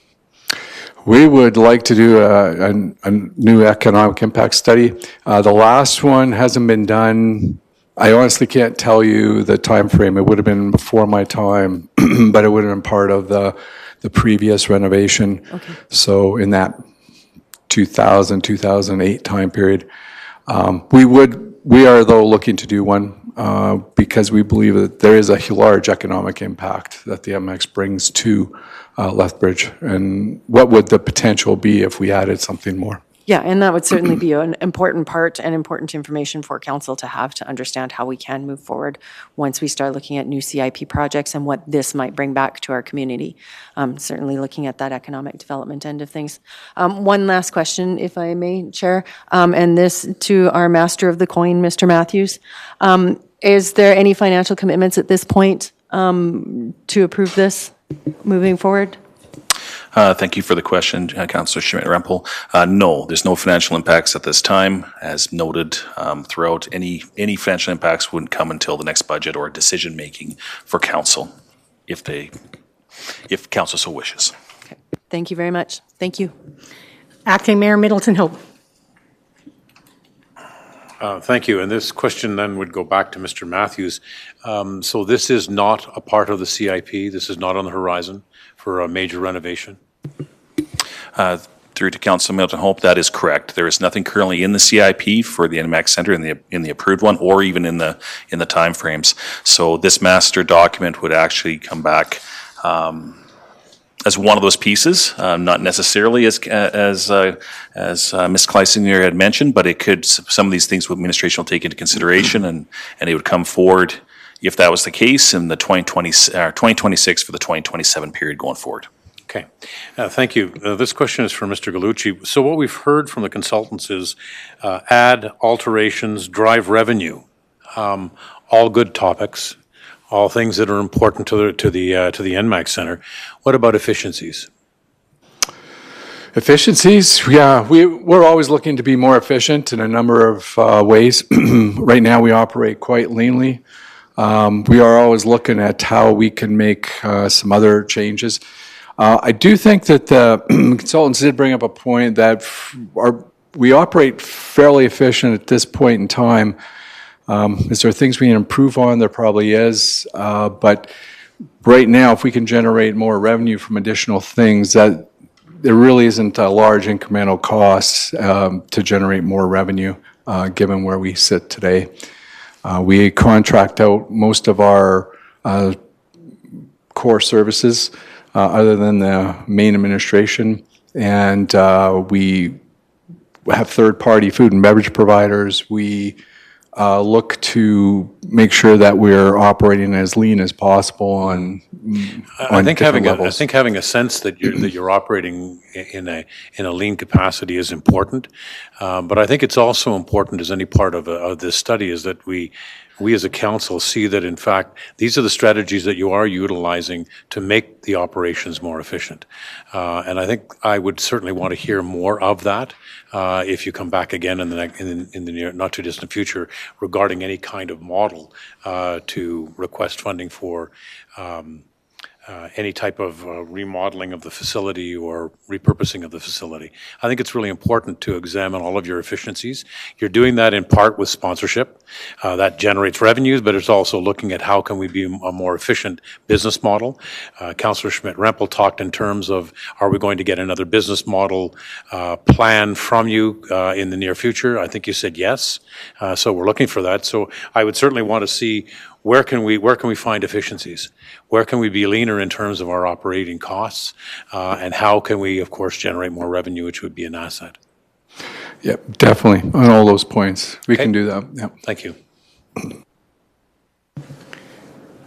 We would like to do a new economic impact study. The last one hasn't been done. I honestly can't tell you the time frame. It would have been before my time, but it would have been part of the previous renovation. Okay. So in that 2000, 2008 time period. We are though looking to do one because we believe that there is a large economic impact that the MX brings to Lethbridge. And what would the potential be if we added something more? Yeah, and that would certainly be an important part and important information for council to have to understand how we can move forward once we start looking at new CIP projects and what this might bring back to our community. Certainly looking at that economic development end of things. One last question, if I may, Chair, and this to our master of the coin, Mr. Matthews. Is there any financial commitments at this point to approve this moving forward? Thank you for the question, Councillor Schmidt-Rempel. No, there's no financial impacts at this time. As noted throughout, any financial impacts wouldn't come until the next budget or decision-making for council, if council so wishes. Okay. Thank you very much. Thank you. Acting Mayor Middleton Hope. Thank you. And this question then would go back to Mr. Matthews. So this is not a part of the CIP. This is not on the horizon for a major renovation? Through to Councillor Middleton Hope, that is correct. There is nothing currently in the CIP for the NMAX Centre in the approved one, or even in the timeframes. So this master document would actually come back as one of those pieces, not necessarily as Ms. Kleisinger had mentioned, but it could. Some of these things administration will take into consideration, and it would come forward if that was the case in the 2026 for the 2027 period going forward. Okay, thank you. This question is for Mr. Gallucci. So what we've heard from the consultants is add, alterations, drive revenue, all good topics, all things that are important to the NMAC Center. What about efficiencies? Efficiencies, yeah, we're always looking to be more efficient in a number of ways. Right now, we operate quite leanly. We are always looking at how we can make some other changes. I do think that the consultants did bring up a point that we operate fairly efficient at this point in time. Is there things we can improve on? There probably is. But right now, if we can generate more revenue from additional things, that there really isn't a large incremental cost to generate more revenue, given where we sit today. We contract out most of our core services, other than the main administration, and we have third-party food and beverage providers. We look to make sure that we're operating as lean as possible on different levels. I think having a sense that you're operating in a lean capacity is important, but I think it's also important as any part of this study is that we as a council see that in fact these are the strategies that you are utilizing to make the operations more efficient, and I think I would certainly want to hear more of that if you come back again in the near, not too distant future regarding any kind of model to request funding for any type of remodeling of the facility or repurposing of the facility. I think it's really important to examine all of your efficiencies. You're doing that in part with sponsorship. That generates revenues, but it's also looking at how can we be a more efficient business model. Councillor Schmidt-Rempel talked in terms of, are we going to get another business model plan from you in the near future? I think you said yes. So we're looking for that. So I would certainly want to see where can we find efficiencies? Where can we be leaner in terms of our operating costs? And how can we, of course, generate more revenue, which would be an asset? Yeah, definitely. On all those points. We can do that. Yeah. Thank you. All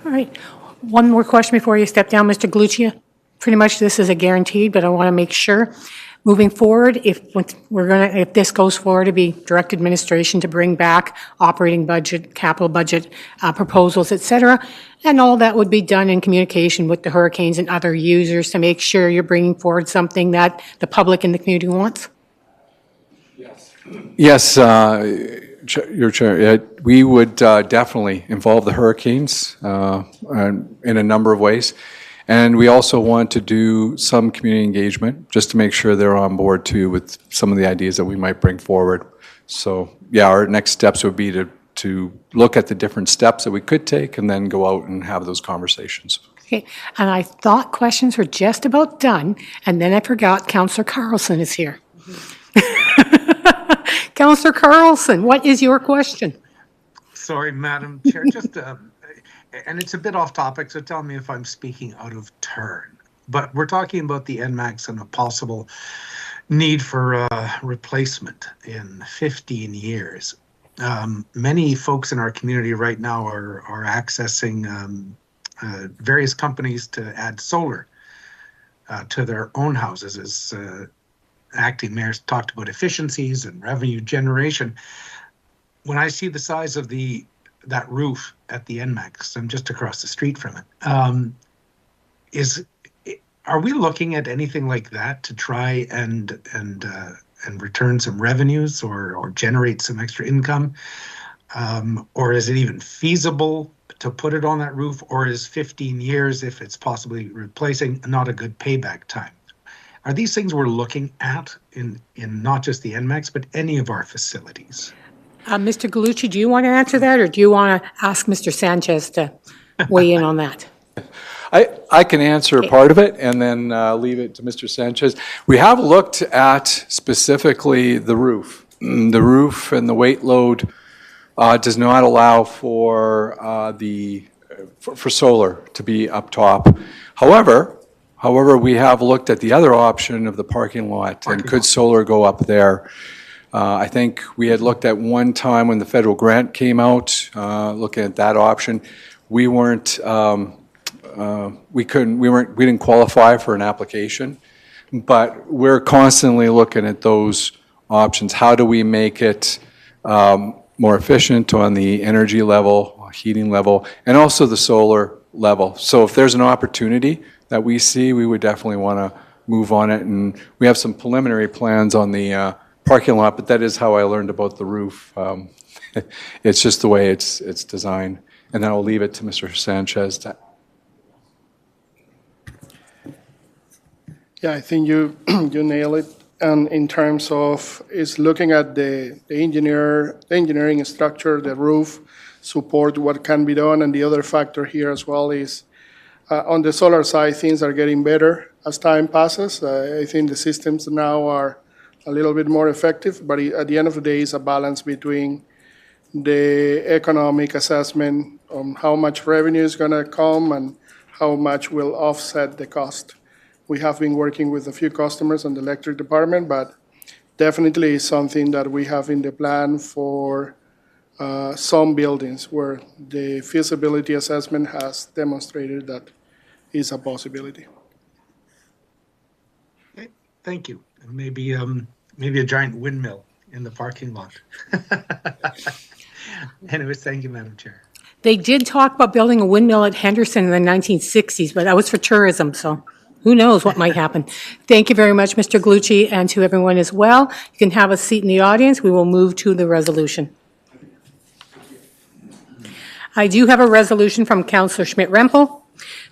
right. One more question before you step down, Mr. Gallucci. Pretty much this is a guaranteed, but I want to make sure. Moving forward, if this goes forward, to be direct administration to bring back operating budget, capital budget proposals, et cetera, and all that would be done in communication with the hurricanes and other users to make sure you're bringing forward something that the public and the community wants? Yes, Your Chair, we would definitely involve the hurricanes in a number of ways. And we also want to do some community engagement just to make sure they're on board too with some of the ideas that we might bring forward. So yeah, our next steps would be to look at the different steps that we could take and then go out and have those conversations. Okay, and I thought questions were just about done, and then I forgot Councillor Carlson is here. Councillor Carlson, what is your question? Sorry, Madam Chair, just and it's a bit off topic, so tell me if I'm speaking out of turn. But we're talking about the NMAX and a possible need for replacement in 15 years. Many folks in our community right now are accessing various companies to add solar to their own houses. As acting mayors talked about efficiencies and revenue generation. When I see the size of that roof at the NMAX, I'm just across the street from it. Are we looking at anything like that to try and return some revenues or generate some extra income? Or is it even feasible to put it on that roof? Or is 15 years, if it's possibly replacing, not a good payback time? Are these things we're looking at in not just the NMAX, but any of our facilities? Mr. Gallucci, do you want to answer that, or do you want to ask Mr. Sanchez to weigh in on that? I can answer part of it and then leave it to Mr. Sanchez. We have looked at specifically the roof. The roof and the weight load does not allow for for solar to be up top. However, we have looked at the other option of the parking lot, and could solar go up there? I think we had looked at one time when the federal grant came out, looking at that option. We weren't we didn't qualify for an application, but we're constantly looking at those options. How do we make it more efficient on the energy level, heating level, and also the solar level? So if there's an opportunity that we see, we would definitely want to move on it. And we have some preliminary plans on the parking lot, but that is how I learned about the roof. It's just the way it's designed. And then I'll leave it to Mr. Sanchez to. Yeah, I think you nail it. And in terms of is looking at the engineering structure, the roof support, what can be done, and the other factor here as well is on the solar side, things are getting better as time passes. I think the systems now are a little bit more effective, but at the end of the day, it's a balance between the economic assessment on how much revenue is going to come and how much will offset the cost. We have been working with a few customers on the electric department, but definitely is something that we have in the plan for some buildings where the feasibility assessment has demonstrated that is a possibility. Okay, thank you. Maybe a giant windmill in the parking lot. Anyways, thank you, Madam Chair. They did talk about building a windmill at Henderson in the 1960s, but that was for tourism, so who knows what might happen. Thank you very much, Mr. Gallucci, and to everyone as well. You can have a seat in the audience. We will move to the resolution. I do have a resolution from Councillor Schmidt-Rempel.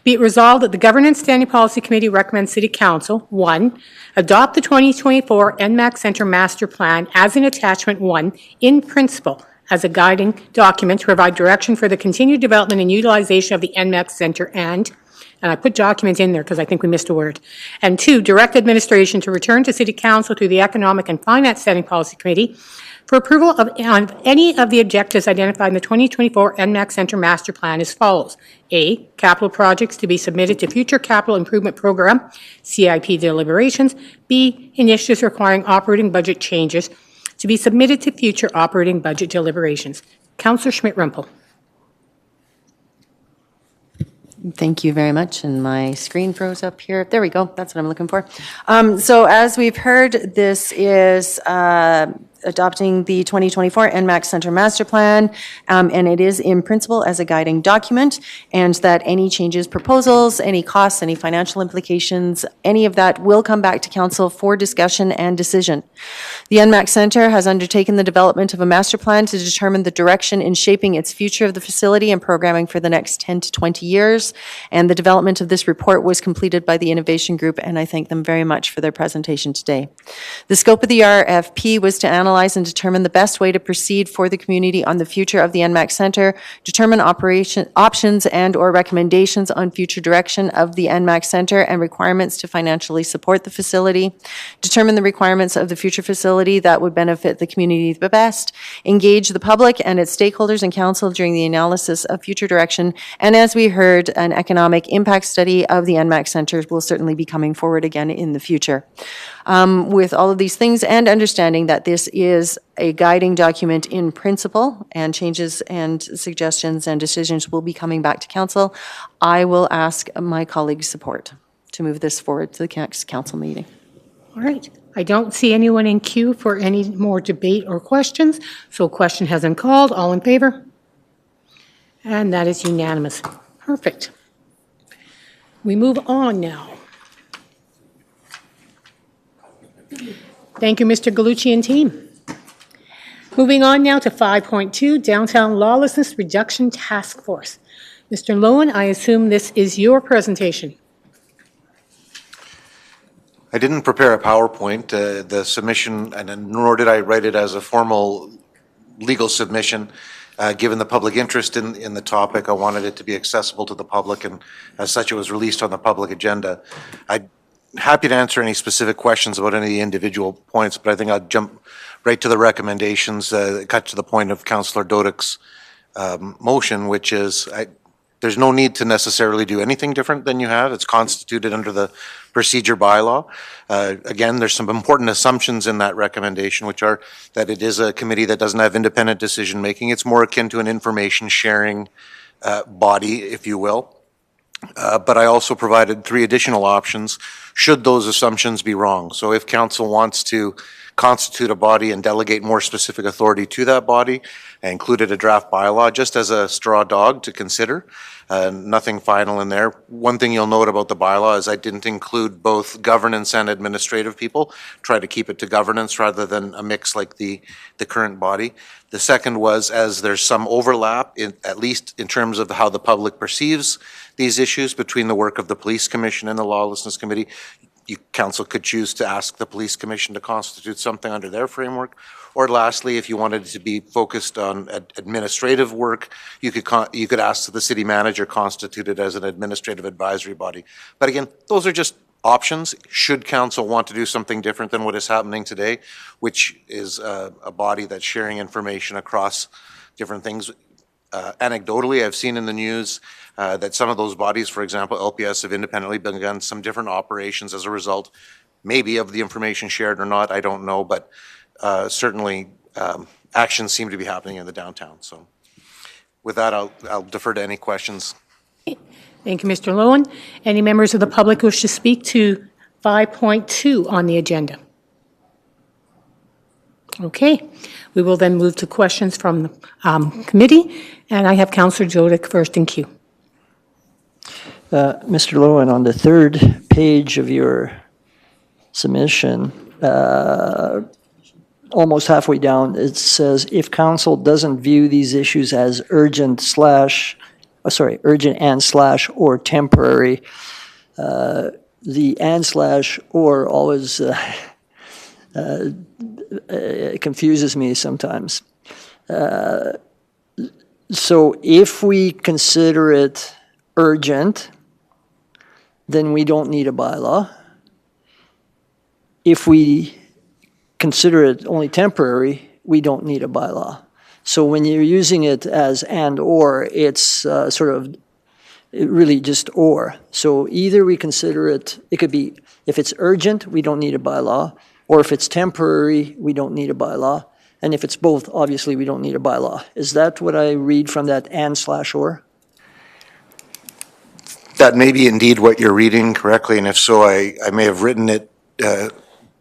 Be it resolved that the Governance Standing Policy Committee recommends City Council, 1, adopt the 2024 NMAX Centre Master Plan as an Attachment 1 in principle as a guiding document to provide direction for the continued development and utilization of the NMAX Centre and I put document in there because I think we missed a word, and 2, direct administration to return to City Council through the Economic and Finance Standing Policy Committee for approval of any of the objectives identified in the 2024 NMAX Centre Master Plan as follows. A, capital projects to be submitted to future capital improvement program, CIP deliberations. B, initiatives requiring operating budget changes to be submitted to future operating budget deliberations. Councillor Schmidt-Rempel. Thank you very much. And my screen froze up here. There we go. That's what I'm looking for. So as we've heard, this is adopting the 2024 NMAX Centre Master Plan, and it is in principle as a guiding document, and that any changes, proposals, any costs, any financial implications, any of that will come back to Council for discussion and decision. The NMAX Centre has undertaken the development of a master plan to determine the direction in shaping its future of the facility and programming for the next 10 to 20 years, and the development of this report was completed by the Innovation Group, and I thank them very much for their presentation today. The scope of the RFP was to analyze and determine the best way to proceed for the community on the future of the NMAX Centre, determine options and or recommendations on future direction of the NMAX Centre and requirements to financially support the facility, determine the requirements of the future facility that would benefit the community the best, engage the public and its stakeholders and council during the analysis of future direction, and as we heard, an economic impact study of the NMAX Centre will certainly be coming forward again in the future. With all of these things and understanding that this is a guiding document in principle and changes and suggestions and decisions will be coming back to council, I will ask my colleagues' support to move this forward to the next council meeting. All right. I don't see anyone in queue for any more debate or questions, so question hasn't called. All in favor? And that is unanimous. Perfect. We move on now. Thank you, Mr. Gallucci and team. Moving on now to 5.2, Downtown Lawlessness Reduction Task Force. Mr. Lowen, I assume this is your presentation. I didn't prepare a PowerPoint. The submission, and nor did I write it as a formal legal submission. Given the public interest in the topic, I wanted it to be accessible to the public, and as such, it was released on the public agenda. I'm happy to answer any specific questions about any of the individual points, but I think I'll jump right to the recommendations, cut to the point of Councillor Dodek's motion, which is there's no need to necessarily do anything different than you have. It's constituted under the procedure bylaw. Again, there's some important assumptions in that recommendation, which are that it is a committee that doesn't have independent decision making. It's more akin to an information sharing body, if you will. But I also provided 3 additional options should those assumptions be wrong. So if council wants to constitute a body and delegate more specific authority to that body, I included a draft bylaw just as a straw dog to consider. Nothing final in there. One thing you'll note about the bylaw is I didn't include both governance and administrative people. Try to keep it to governance rather than a mix like the current body. The second was, as there's some overlap, at least in terms of how the public perceives these issues between the work of the Police Commission and the Lawlessness Committee, council could choose to ask the Police Commission to constitute something under their framework. Or lastly, if you wanted it to be focused on administrative work, you could ask the city manager constituted as an administrative advisory body. But again, those are just options should council want to do something different than what is happening today, which is a body that's sharing information across different things. Anecdotally, I've seen in the news that some of those bodies, for example, LPS, have independently begun some different operations as a result, maybe of the information shared or not, I don't know, but certainly actions seem to be happening in the downtown. So with that, I'll defer to any questions. Thank you, Mr. Lowen. Any members of the public wish to speak to 5.2 on the agenda? Okay, we will then move to questions from the committee, and I have Councillor Dodic first in queue. Mr. Lowen, on the 3rd page of your submission, almost halfway down, it says, if council doesn't view these issues as urgent and / or temporary, the and / or always confuses me sometimes. So if we consider it urgent, then we don't need a bylaw. If we consider it only temporary, we don't need a bylaw. So when you're using it as and or, it's really just or. So either we consider it could be, if it's urgent, we don't need a bylaw, or if it's temporary, we don't need a bylaw. And if it's both, obviously, we don't need a bylaw. Is that what I read from that and / or? That may be indeed what you're reading correctly, and if so, I may have written it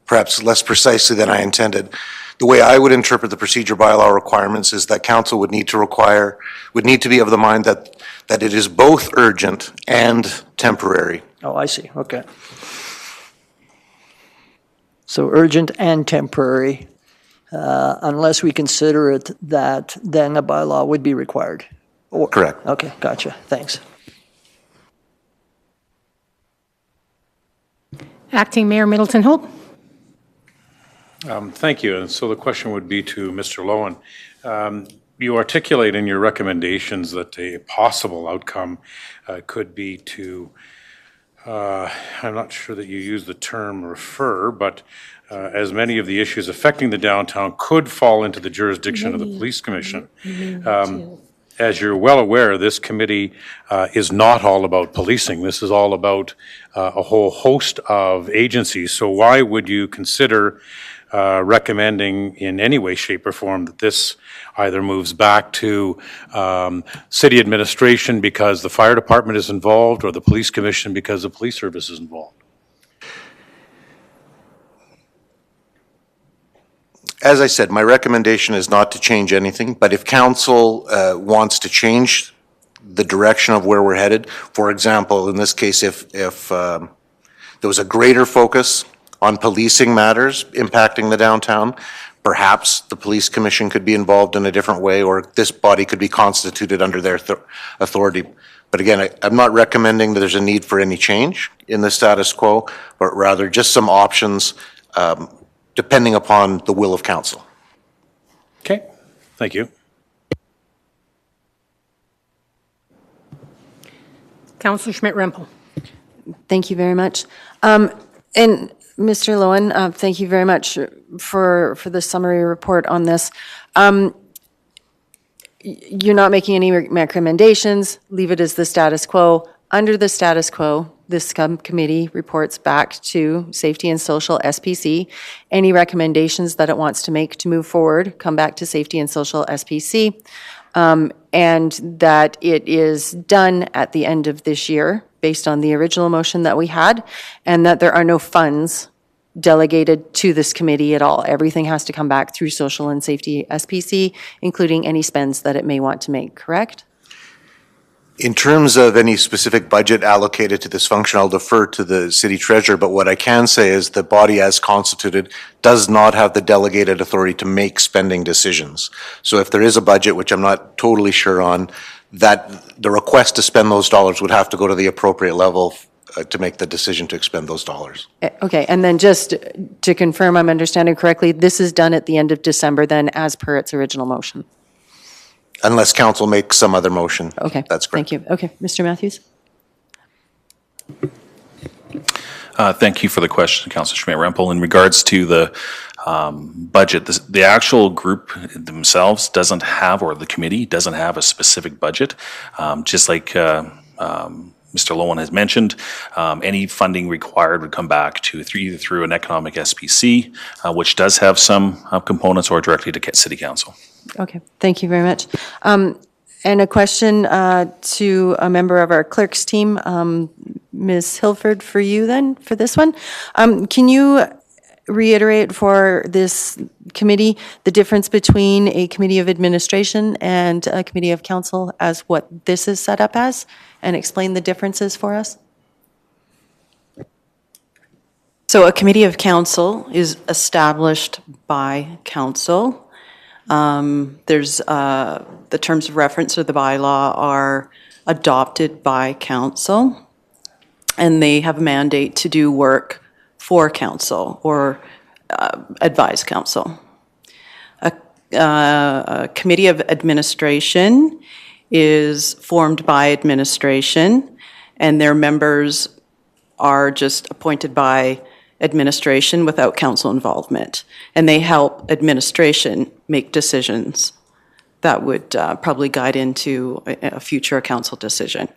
perhaps less precisely than I intended. The way I would interpret the procedure bylaw requirements is that council would need to be of the mind that it is both urgent and temporary. Oh, I see, okay. So urgent and temporary, unless we consider it that, then a bylaw would be required. Correct. Okay, gotcha, thanks. Acting Mayor Middleton Hope. Thank you. And so the question would be to Mr. Lowen. You articulate in your recommendations that a possible outcome could be to, I'm not sure that you use the term refer, but as many of the issues affecting the downtown could fall into the jurisdiction of the Police Commission. As you're well aware, this committee is not all about policing. This is all about a whole host of agencies. So why would you consider recommending in any way, shape, or form that this either moves back to city administration because the fire department is involved, or the police commission because the police service is involved? As I said, my recommendation is not to change anything, but if council wants to change the direction of where we're headed, for example, in this case, if there was a greater focus on policing matters impacting the downtown, perhaps the police commission could be involved in a different way, or this body could be constituted under their authority. But again, I'm not recommending that there's a need for any change in the status quo, but rather just some options depending upon the will of council. Okay, thank you. Councillor Schmidt-Rempel. Thank you very much. And Mr. Lowen, thank you very much for the summary report on this. You're not making any recommendations. Leave it as the status quo. Under the status quo, this committee reports back to Safety and Social SPC. Any recommendations that it wants to make to move forward, come back to Safety and Social SPC. and that it is done at the end of this year, based on the original motion that we had, and that there are no funds delegated to this committee at all. Everything has to come back through Social and Safety SPC, including any spends that it may want to make, correct? In terms of any specific budget allocated to this function, I'll defer to the city treasurer, but what I can say is the body as constituted does not have the delegated authority to make spending decisions. So if there is a budget, which I'm not totally sure on, that the request to spend those dollars would have to go to the appropriate level to make the decision to expend those dollars. Okay, and then just to confirm I'm understanding correctly, this is done at the end of December then, as per its original motion? Unless council makes some other motion. Okay. That's correct. Thank you. Okay, Mr. Matthews? Thank you for the question, Councillor Schmidt-Rempel. In regards to the budget, the actual group themselves doesn't have, or the committee doesn't have a specific budget. Just like Mr. Lowen has mentioned, any funding required would come back to either through an economic SPC, which does have some components, or directly to City Council. Okay, thank you very much. And a question to a member of our clerks team, Ms. Hilford, for you then, for this one. Can you reiterate for this committee the difference between a committee of administration and a committee of council as what this is set up as, and explain the differences for us? So a committee of council is established by council. There's the terms of reference of the bylaw are adopted by council, and they have a mandate to do work for council or advise council. A committee of administration is formed by administration, and their members are just appointed by administration without council involvement. And they help administration make decisions that would probably guide into a future council decision.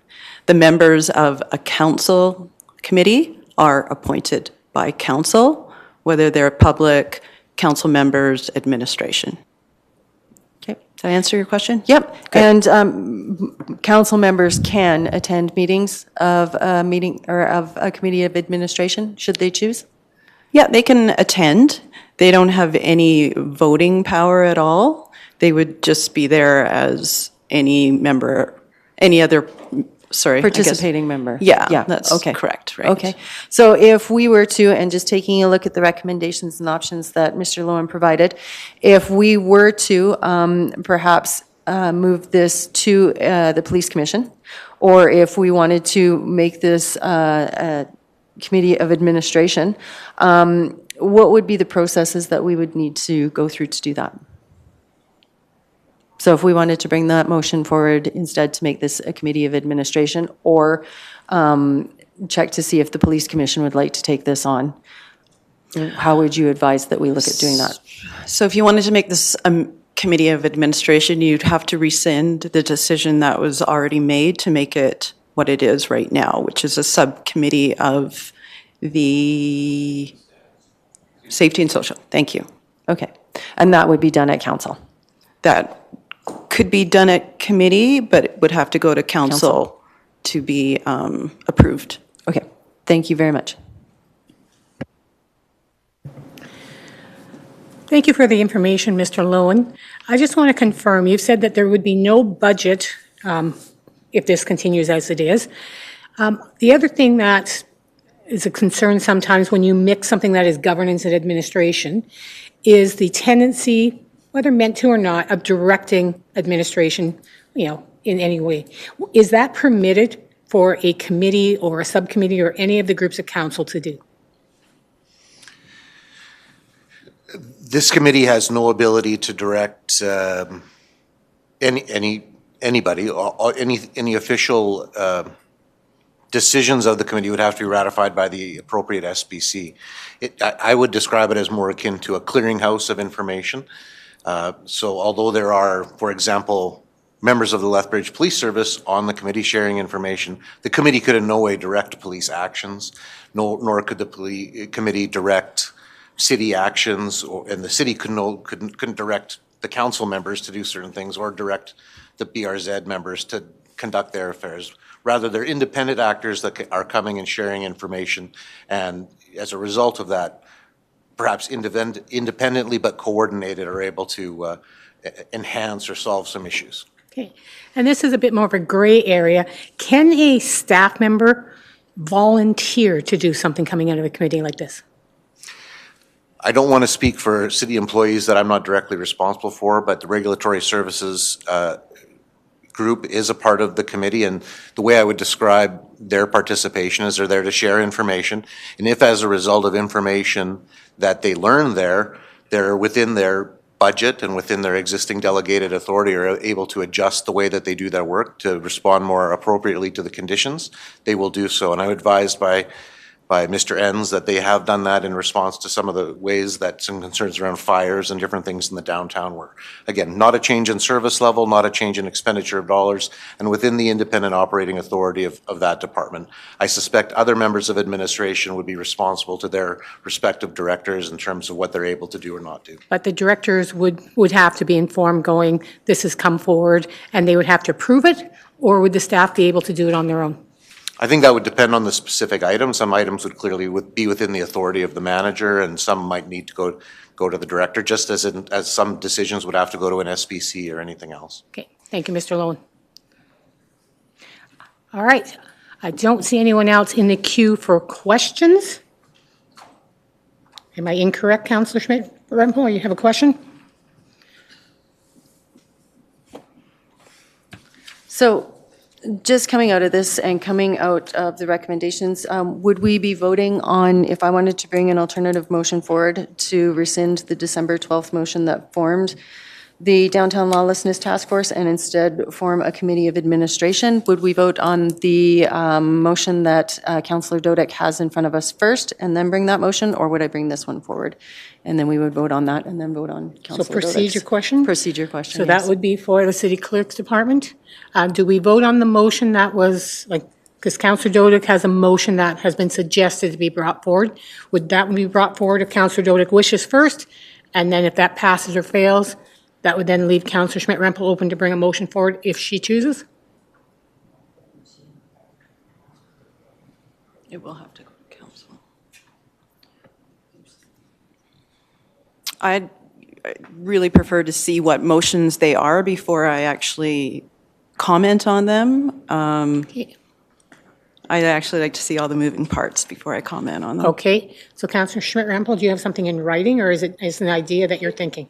The members of a council committee are appointed by council, whether they're public, council members, administration. Okay, did I answer your question? Yep. And council members can attend meetings of a meeting or of a committee of administration, should they choose? Yeah, they can attend. They don't have any voting power at all. They would just be there as any member, any other, sorry. I guess- Participating member. Yeah, that's okay. correct, right. Okay. So if we were to, and just taking a look at the recommendations and options that Mr. Lowen provided, if we were to perhaps move this to the police commission, or if we wanted to make this a committee of administration, what would be the processes that we would need to go through to do that? So if we wanted to bring that motion forward instead to make this a committee of administration, or check to see if the police commission would like to take this on, how would you advise that we look at doing that? So if you wanted to make this a committee of administration, you'd have to rescind the decision that was already made to make it what it is right now, which is a subcommittee of the Safety and Social. Thank you. Okay. And that would be done at council? That could be done at committee, but it would have to go to council to be approved. Okay. Thank you very much. Thank you for the information, Mr. Lowen. I just want to confirm, you've said that there would be no budget if this continues as it is. The other thing that is a concern sometimes when you mix something that is governance and administration is the tendency, whether meant to or not, of directing administration, in any way. Is that permitted for a committee or a subcommittee or any of the groups of council to do? This committee has no ability to direct anybody, or any official decisions of the committee would have to be ratified by the appropriate SPC. I would describe it as more akin to a clearinghouse of information. So although there are, for example, members of the Lethbridge Police Service on the committee sharing information, the committee could in no way direct police actions, nor could the committee direct city actions, and the city couldn't direct the council members to do certain things or direct the BRZ members to conduct their affairs. Rather, they're independent actors that are coming and sharing information, and as a result of that, perhaps independently but coordinated, are able to enhance or solve some issues. Okay, and this is a bit more of a gray area. Can a staff member volunteer to do something coming out of a committee like this? I don't want to speak for city employees that I'm not directly responsible for, but the Regulatory Services group is a part of the committee, and the way I would describe their participation is they're there to share information, and if as a result of information that they learn there, they're within their budget and within their existing delegated authority are able to adjust the way that they do their work to respond more appropriately to the conditions, they will do so. And I'm advised by Mr. Enns that they have done that in response to some of the ways that some concerns around fires and different things in the downtown were. Again, not a change in service level, not a change in expenditure of dollars, and within the independent operating authority of that department. I suspect other members of administration would be responsible to their respective directors in terms of what they're able to do or not do. But the directors would have to be informed going, this has come forward, and they would have to approve it, or would the staff be able to do it on their own? I think that would depend on the specific item. Some items would clearly be within the authority of the manager, and some might need to go to the director, just as some decisions would have to go to an SBC or anything else. Okay, thank you, Mr. Lowen. All right, I don't see anyone else in the queue for questions. Am I incorrect, Councillor Schmidt-Rempel? You have a question? So just coming out of this and coming out of the recommendations, would we be voting on, if I wanted to bring an alternative motion forward to rescind the December 12th motion that formed the Downtown Lawlessness Task Force and instead form a committee of administration, would we vote on the motion that Councillor Dodick has in front of us first and then bring that motion, or would I bring this one forward? And then we would vote on that and then vote on Councillor Dodick's. So procedure question? Procedure question, So yes. that would be for the City Clerk's Department. Do we vote on the motion that was, like, because Councillor Dodick has a motion that has been suggested to be brought forward. Would that be brought forward if Councillor Dodick wishes first? And then if that passes or fails, that would then leave Councillor Schmidt-Rempel open to bring a motion forward if she chooses? It will have to go to council. I'd really prefer to see what motions they are before I actually comment on them. I'd actually like to see all the moving parts before I comment on them. Okay, so Councillor Schmidt-Rempel, do you have something in writing, or is it an idea that you're thinking?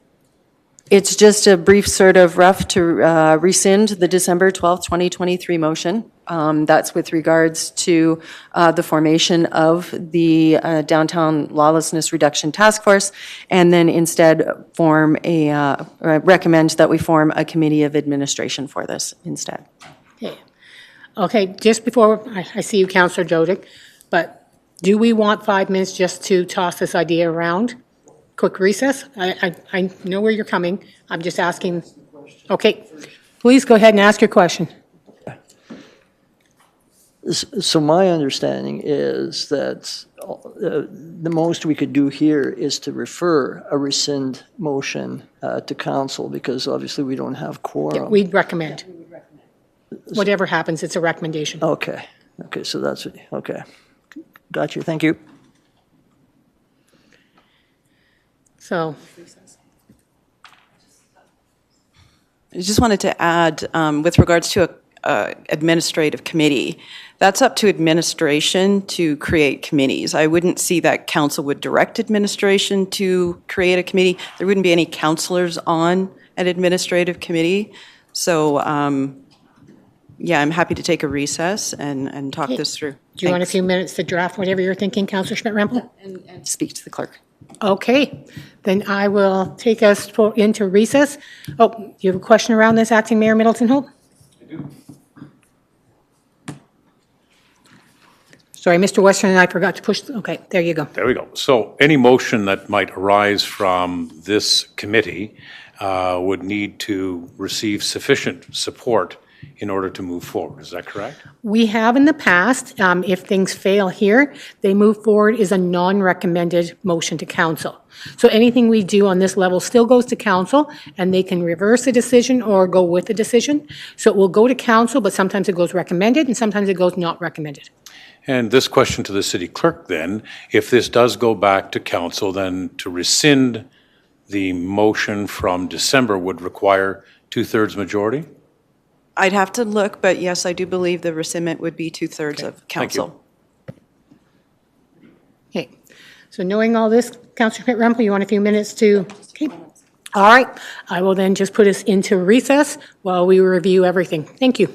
It's just a brief sort of rough to rescind the December 12th, 2023 motion. That's with regards to the formation of the Downtown Lawlessness Reduction Task Force, and then instead form recommend that we form a committee of administration for this instead. Okay. Okay, just before I see you, Councillor Dodick, but do we want 5 minutes just to toss this idea around? Quick recess? I know where you're coming. I'm just asking. Okay, please go ahead and ask your question. So my understanding is that the most we could do here is to refer a rescind motion to council, because obviously we don't have quorum. We'd recommend. Whatever happens, it's a recommendation. Okay, so that's, okay. Got you, thank you. So, I just wanted to add, with regards to a administrative committee, that's up to administration to create committees. I wouldn't see that council would direct administration to create a committee. There wouldn't be any councillors on an administrative committee. So, yeah, I'm happy to take a recess and talk this through. do you want a few minutes to draft whatever you're thinking, Councillor Schmidt-Rempel? And speak to the clerk. Okay, then I will take us into recess. Oh, you have a question around this, Acting Mayor Middleton Hope? I do. Sorry, Mr. Western, and I forgot to push, okay, there you go. There we go. So any motion that might arise from this committee would need to receive sufficient support in order to move forward. Is that correct? We have in the past, if things fail here, they move forward is a non-recommended motion to council. So anything we do on this level still goes to council, and they can reverse a decision or go with a decision. So it will go to council, but sometimes it goes recommended, and sometimes it goes not recommended. And this question to the city clerk then, if this does go back to council, then to rescind the motion from December would require 2/3 majority? I'd have to look, but yes, I do believe the rescindment would be 2/3 of Thank you. council. Okay, so knowing all this, Councillor Pitt-Rempel, you want a few minutes to, okay. All right, I will then just put us into recess while we review everything. Thank you.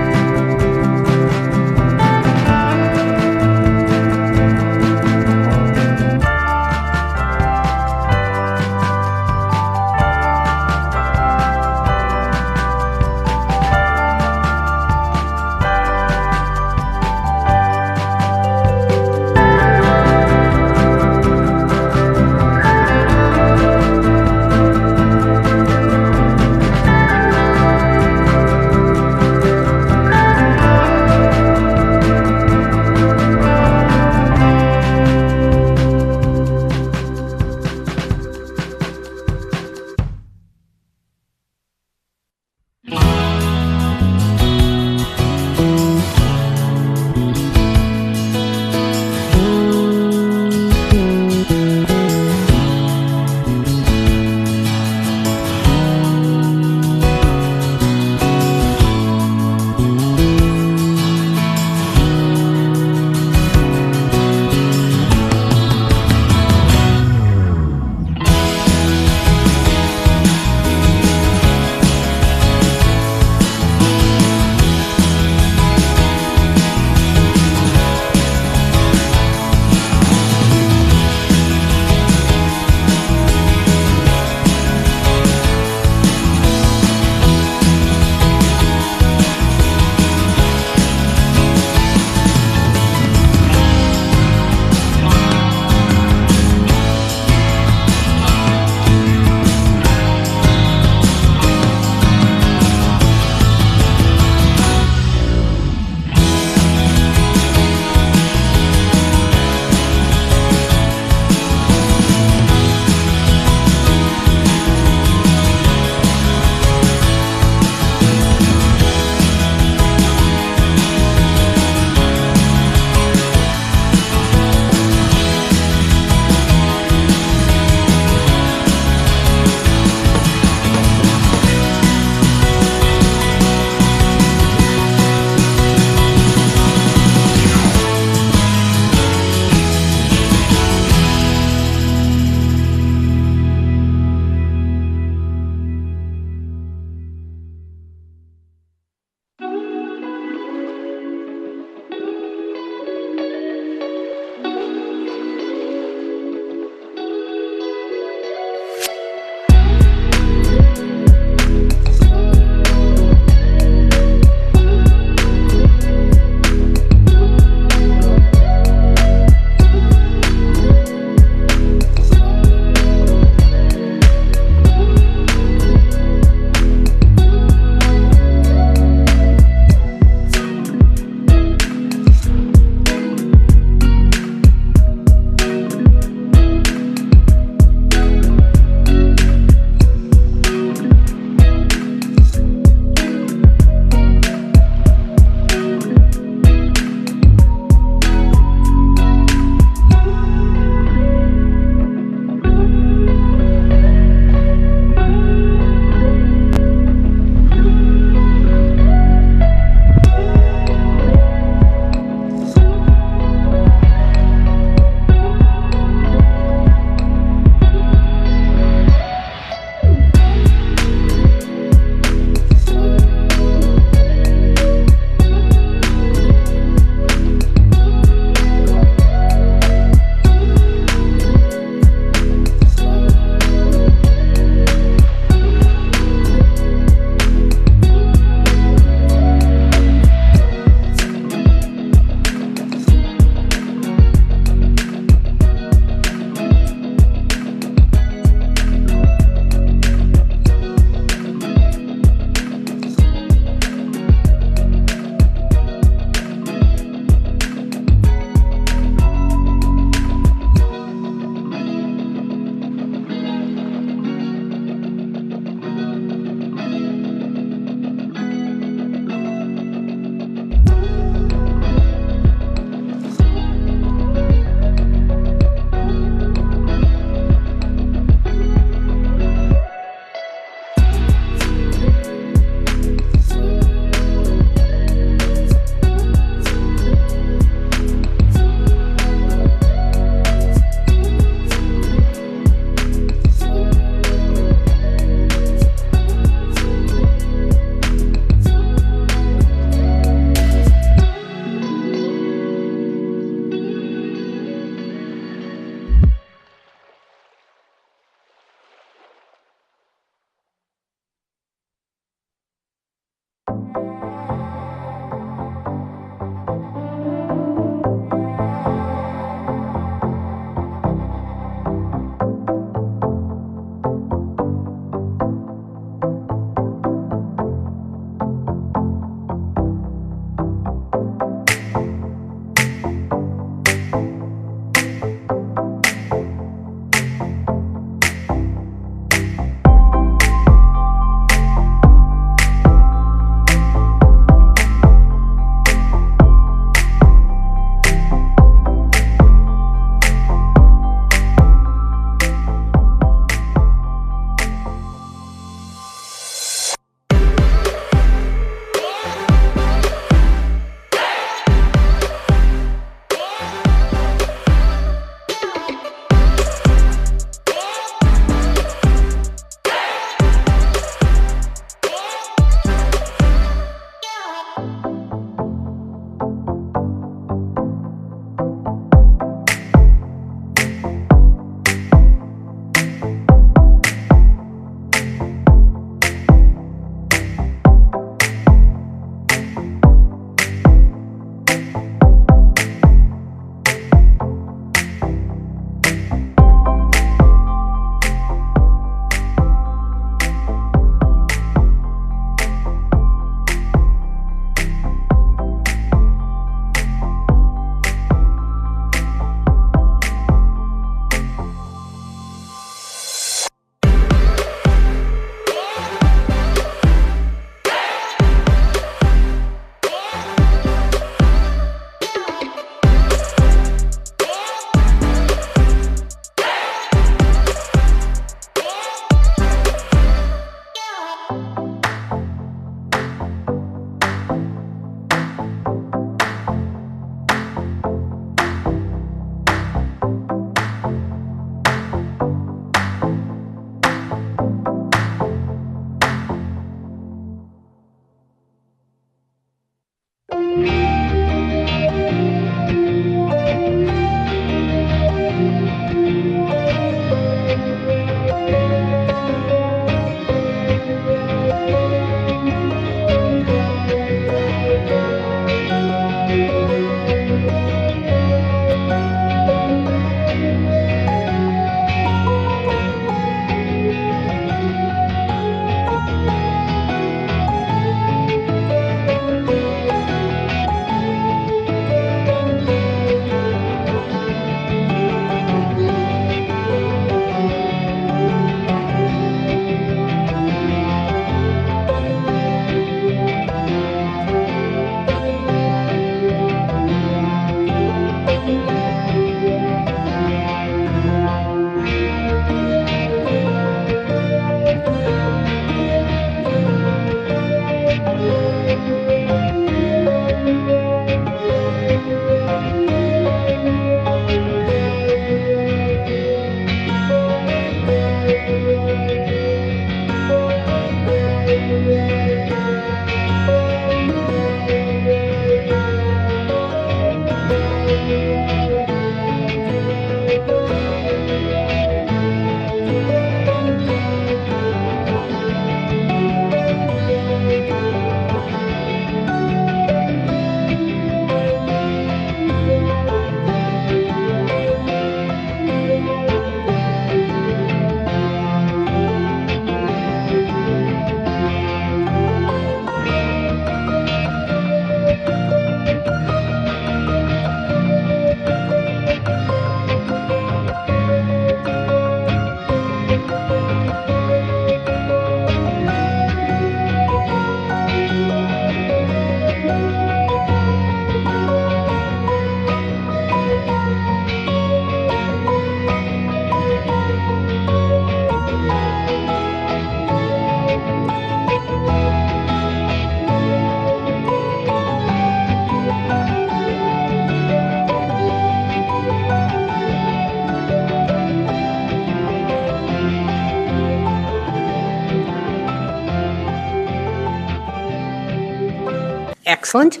Excellent.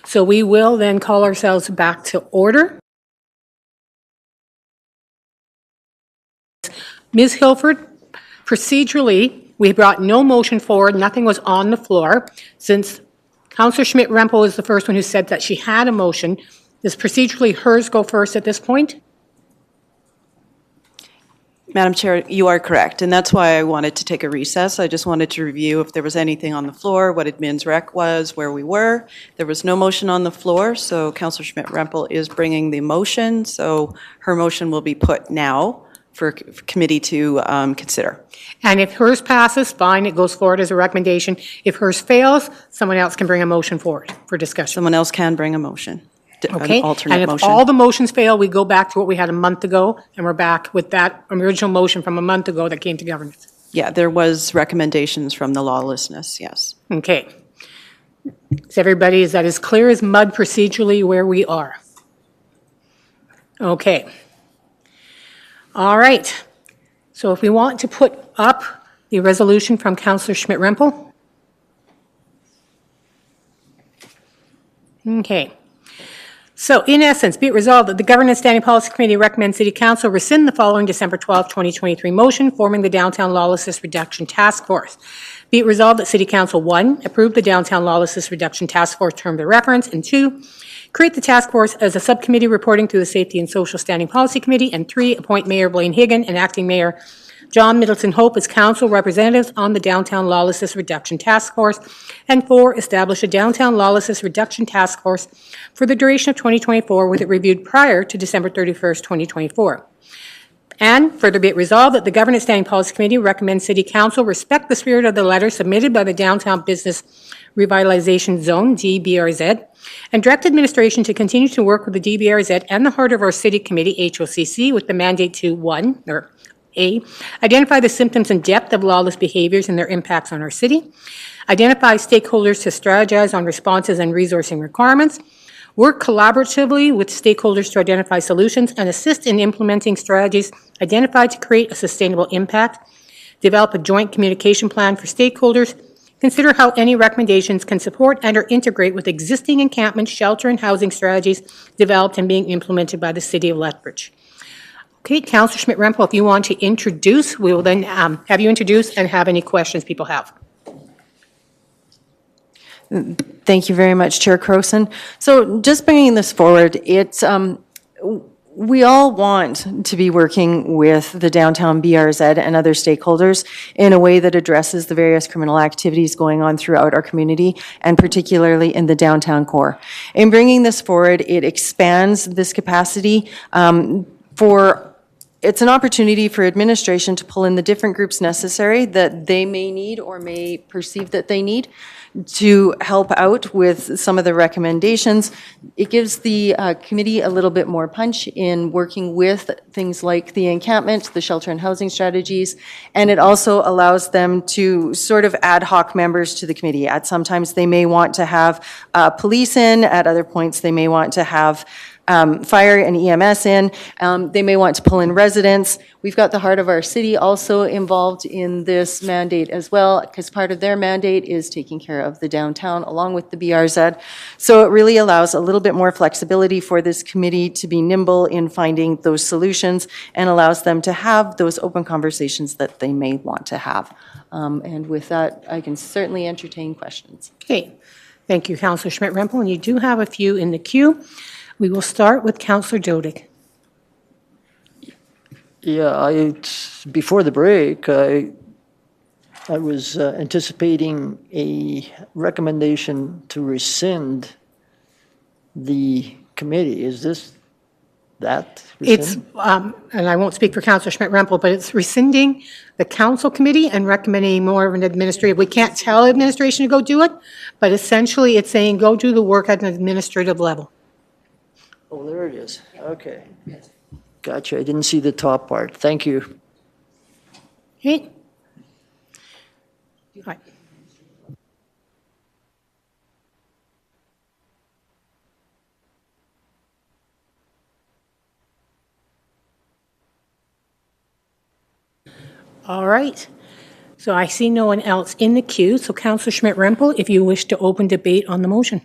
So we will then call ourselves back to order. Ms. Hilford, procedurally, we brought no motion forward. Nothing was on the floor. Since Councillor Schmidt-Rempel is the first one who said that she had a motion, does procedurally hers go first at this point? Madam Chair, you are correct, and that's why I wanted to take a recess. I just wanted to review if there was anything on the floor, what admin's rec was, where we were. There was no motion on the floor, so Councillor Schmidt-Rempel is bringing the motion, so her motion will be put now for committee to consider. And if hers passes, fine, it goes forward as a recommendation. If hers fails, someone else can bring a motion forward for discussion. Someone else can bring a motion. Okay, An alternate and if motion. all the motions fail, we go back to what we had a month ago, and we're back with that original motion from a month ago that came to governance. Yeah, there was recommendations from the lawlessness, yes. Okay. Is that as clear as mud procedurally where we are? Okay. All right. So if we want to put up the resolution from Councillor Schmidt-Rempel. Okay. So in essence, be it resolved that the Governance Standing Policy Committee recommends City Council rescind the following December 12, 2023 motion forming the Downtown Lawlessness Reduction Task Force. Be it resolved that City Council, 1, approve the Downtown Lawlessness Reduction Task Force term of reference, and 2, create the task force as a subcommittee reporting to the Safety and Social Standing Policy Committee, and 3, appoint Mayor Blaine Higgin and Acting Mayor John Middleton Hope as council representatives on the Downtown Lawlessness Reduction Task Force, and 4, establish a Downtown Lawlessness Reduction Task Force for the duration of 2024 with it reviewed prior to December 31st, 2024. And further be it resolved that the Governance Standing Policy Committee recommends City Council respect the spirit of the letter submitted by the Downtown Business Revitalization Zone, DBRZ, and direct administration to continue to work with the DBRZ and the Heart of Our City Committee, HOCC, with the mandate to, 1, or A, identify the symptoms and depth of lawless behaviors and their impacts on our city, identify stakeholders to strategize on responses and resourcing requirements, work collaboratively with stakeholders to identify solutions, and assist in implementing strategies identified to create a sustainable impact, develop a joint communication plan for stakeholders, consider how any recommendations can support and or integrate with existing encampment, shelter, and housing strategies developed and being implemented by the City of Lethbridge. Okay, Councillor Schmidt-Rempel, if you want to introduce, we will then have you introduce and have any questions people have. Thank you very much, Chair Croson. So just bringing this forward, we all want to be working with the Downtown BRZ and other stakeholders in a way that addresses the various criminal activities going on throughout our community, and particularly in the downtown core. In bringing this forward, it expands this capacity it's an opportunity for administration to pull in the different groups necessary that they may need or may perceive that they need to help out with some of the recommendations. It gives the committee a little bit more punch in working with things like the encampment, the shelter and housing strategies, and it also allows them to sort of ad hoc members to the committee. At sometimes they may want to have police in, at other points they may want to have fire and EMS in. They may want to pull in residents. We've got the Heart of Our City also involved in this mandate as well, because part of their mandate is taking care of the downtown along with the BRZ. So it really allows a little bit more flexibility for this committee to be nimble in finding those solutions and allows them to have those open conversations that they may want to have. And with that, I can certainly entertain questions. Okay. Thank you, Councillor Schmidt-Rempel, and you do have a few in the queue. We will start with Councillor Dodick. Yeah, before the break, I was anticipating a recommendation to rescind the committee. Is this that? It's, and I won't speak for Councillor Schmidt-Rempel, but it's rescinding the council committee and recommending more of an administrative. We can't tell administration to go do it, but essentially it's saying go do the work at an administrative level. Oh, there it is. Okay. Gotcha. I didn't see the top part. Thank you. Okay. Right. All right. So I see no one else in the queue. So Councillor Schmidt-Rempel, if you wish to open debate on the motion.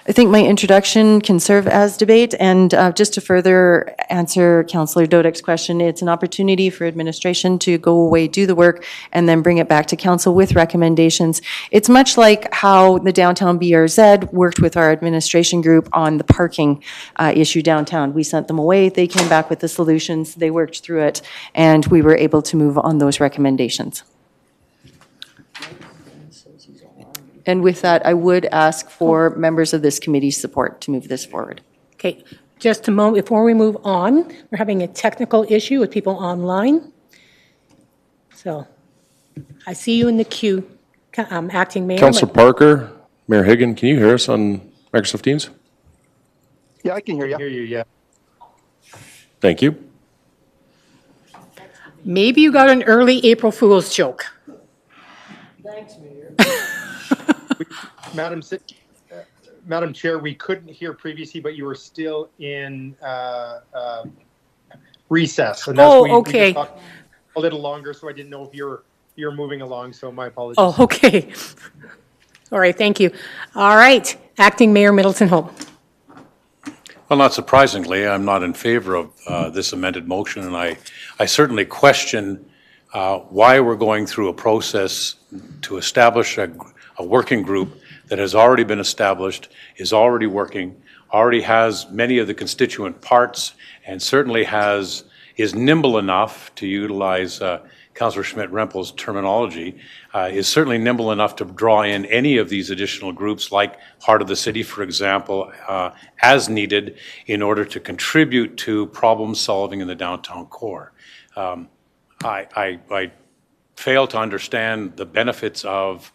I think my introduction can serve as debate, and just to further answer Councillor Dodek's question, it's an opportunity for administration to go away, do the work, and then bring it back to council with recommendations. It's much like how the downtown BRZ worked with our administration group on the parking issue downtown. We sent them away, they came back with the solutions, they worked through it, and we were able to move on those recommendations. And with that, I would ask for members of this committee's support to move this forward. Okay, just a moment before we move on, we're having a technical issue with people online. So I see you in the queue, Acting Mayor. Councillor Parker, Mayor Higgin, can you hear us on Microsoft Teams? Yeah, I can hear you. Yeah. Thank you. Maybe you got an early April Fool's joke. Thanks, Mayor. Madam Chair, we couldn't hear previously, but you were still in recess. And Oh, we okay. just talked a little longer, so I didn't know if you're moving along, so my apologies. Oh, okay. All right, thank you. All right, Acting Mayor Middleton Hope. Well, not surprisingly, I'm not in favor of this amended motion, and I certainly question why we're going through a process to establish a working group that has already been established, is already working, already has many of the constituent parts, and certainly is nimble enough, to utilize Councillor Schmidt-Rempel's terminology, is certainly nimble enough to draw in any of these additional groups, like Heart of the City, for example, as needed in order to contribute to problem solving in the downtown core. I fail to understand the benefits of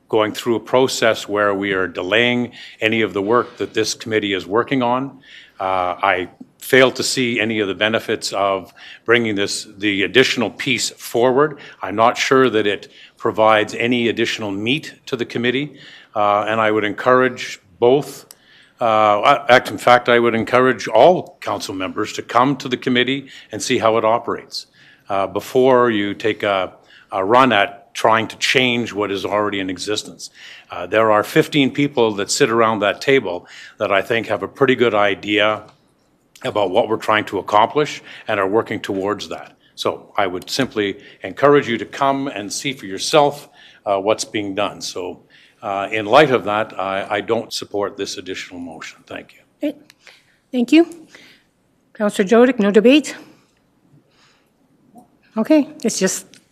going through a process where we are delaying any of the work that this committee is working on. I fail to see any of the benefits of bringing the additional piece forward. I'm not sure that it provides any additional meat to the committee, and I would encourage both. In fact, I would encourage all council members to come to the committee and see how it operates before you take a run at trying to change what is already in existence. There are 15 people that sit around that table that I think have a pretty good idea about what we're trying to accomplish and are working towards that. So I would simply encourage you to come and see for yourself what's being done. So in light of that, I don't support this additional motion. Thank you. Okay. Thank you. Councillor Dodek, no debate? Okay,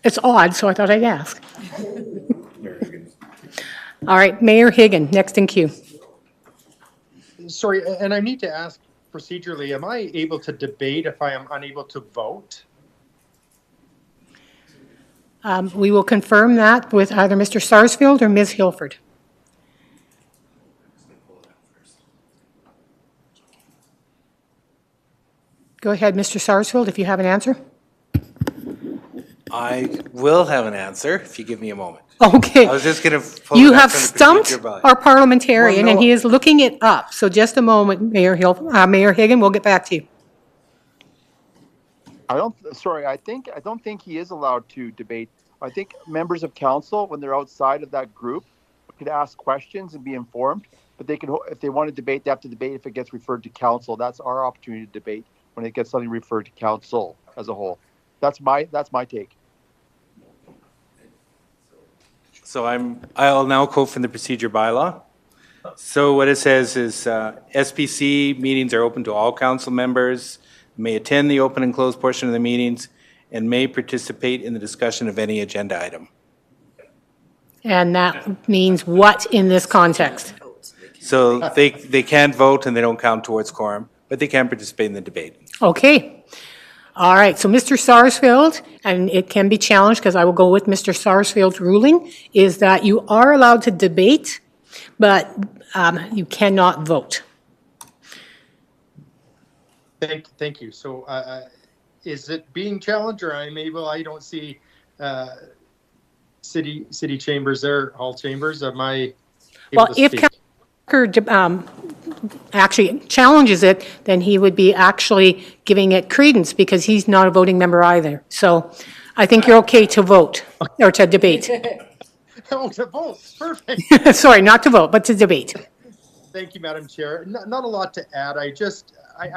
it's odd, so I thought I'd ask. All right, Mayor Higgin, next in queue. Sorry, and I need to ask procedurally, am I able to debate if I am unable to vote? We will confirm that with either Mr. Sarsfield or Ms. Hilford. Go ahead, Mr. Sarsfield, if you have an answer. I will have an answer if you give me a moment. Okay. I was just going to. You have stumped our parliamentarian, and he is looking it up. So just a moment, Mayor Higgin, we'll get back to you. I don't think he is allowed to debate. I think members of council, when they're outside of that group, could ask questions and be informed. But they can, if they want to debate, they have to debate if it gets referred to council. That's our opportunity to debate when it gets something referred to council as a whole. That's my take. So I'll now quote from the procedure bylaw. So what it says is SPC meetings are open to all council members, may attend the open and closed portion of the meetings, and may participate in the discussion of any agenda item. And that means what in this context? So they can't vote and they don't count towards quorum, but they can participate in the debate. Okay. All right, so Mr. Sarsfield, and it can be challenged because I will go with Mr. Sarsfield's ruling, is that you are allowed to debate, but you cannot vote. Thank you. So is it being challenged, or I don't see city chambers there, hall chambers. Am I able to if speak? Parker actually challenges it, then he would be actually giving it credence because he's not a voting member either. So I think you're okay to vote or to debate. Oh, to vote. Perfect. Sorry, not to vote, but to debate. Thank you, Madam Chair. Not a lot to add. I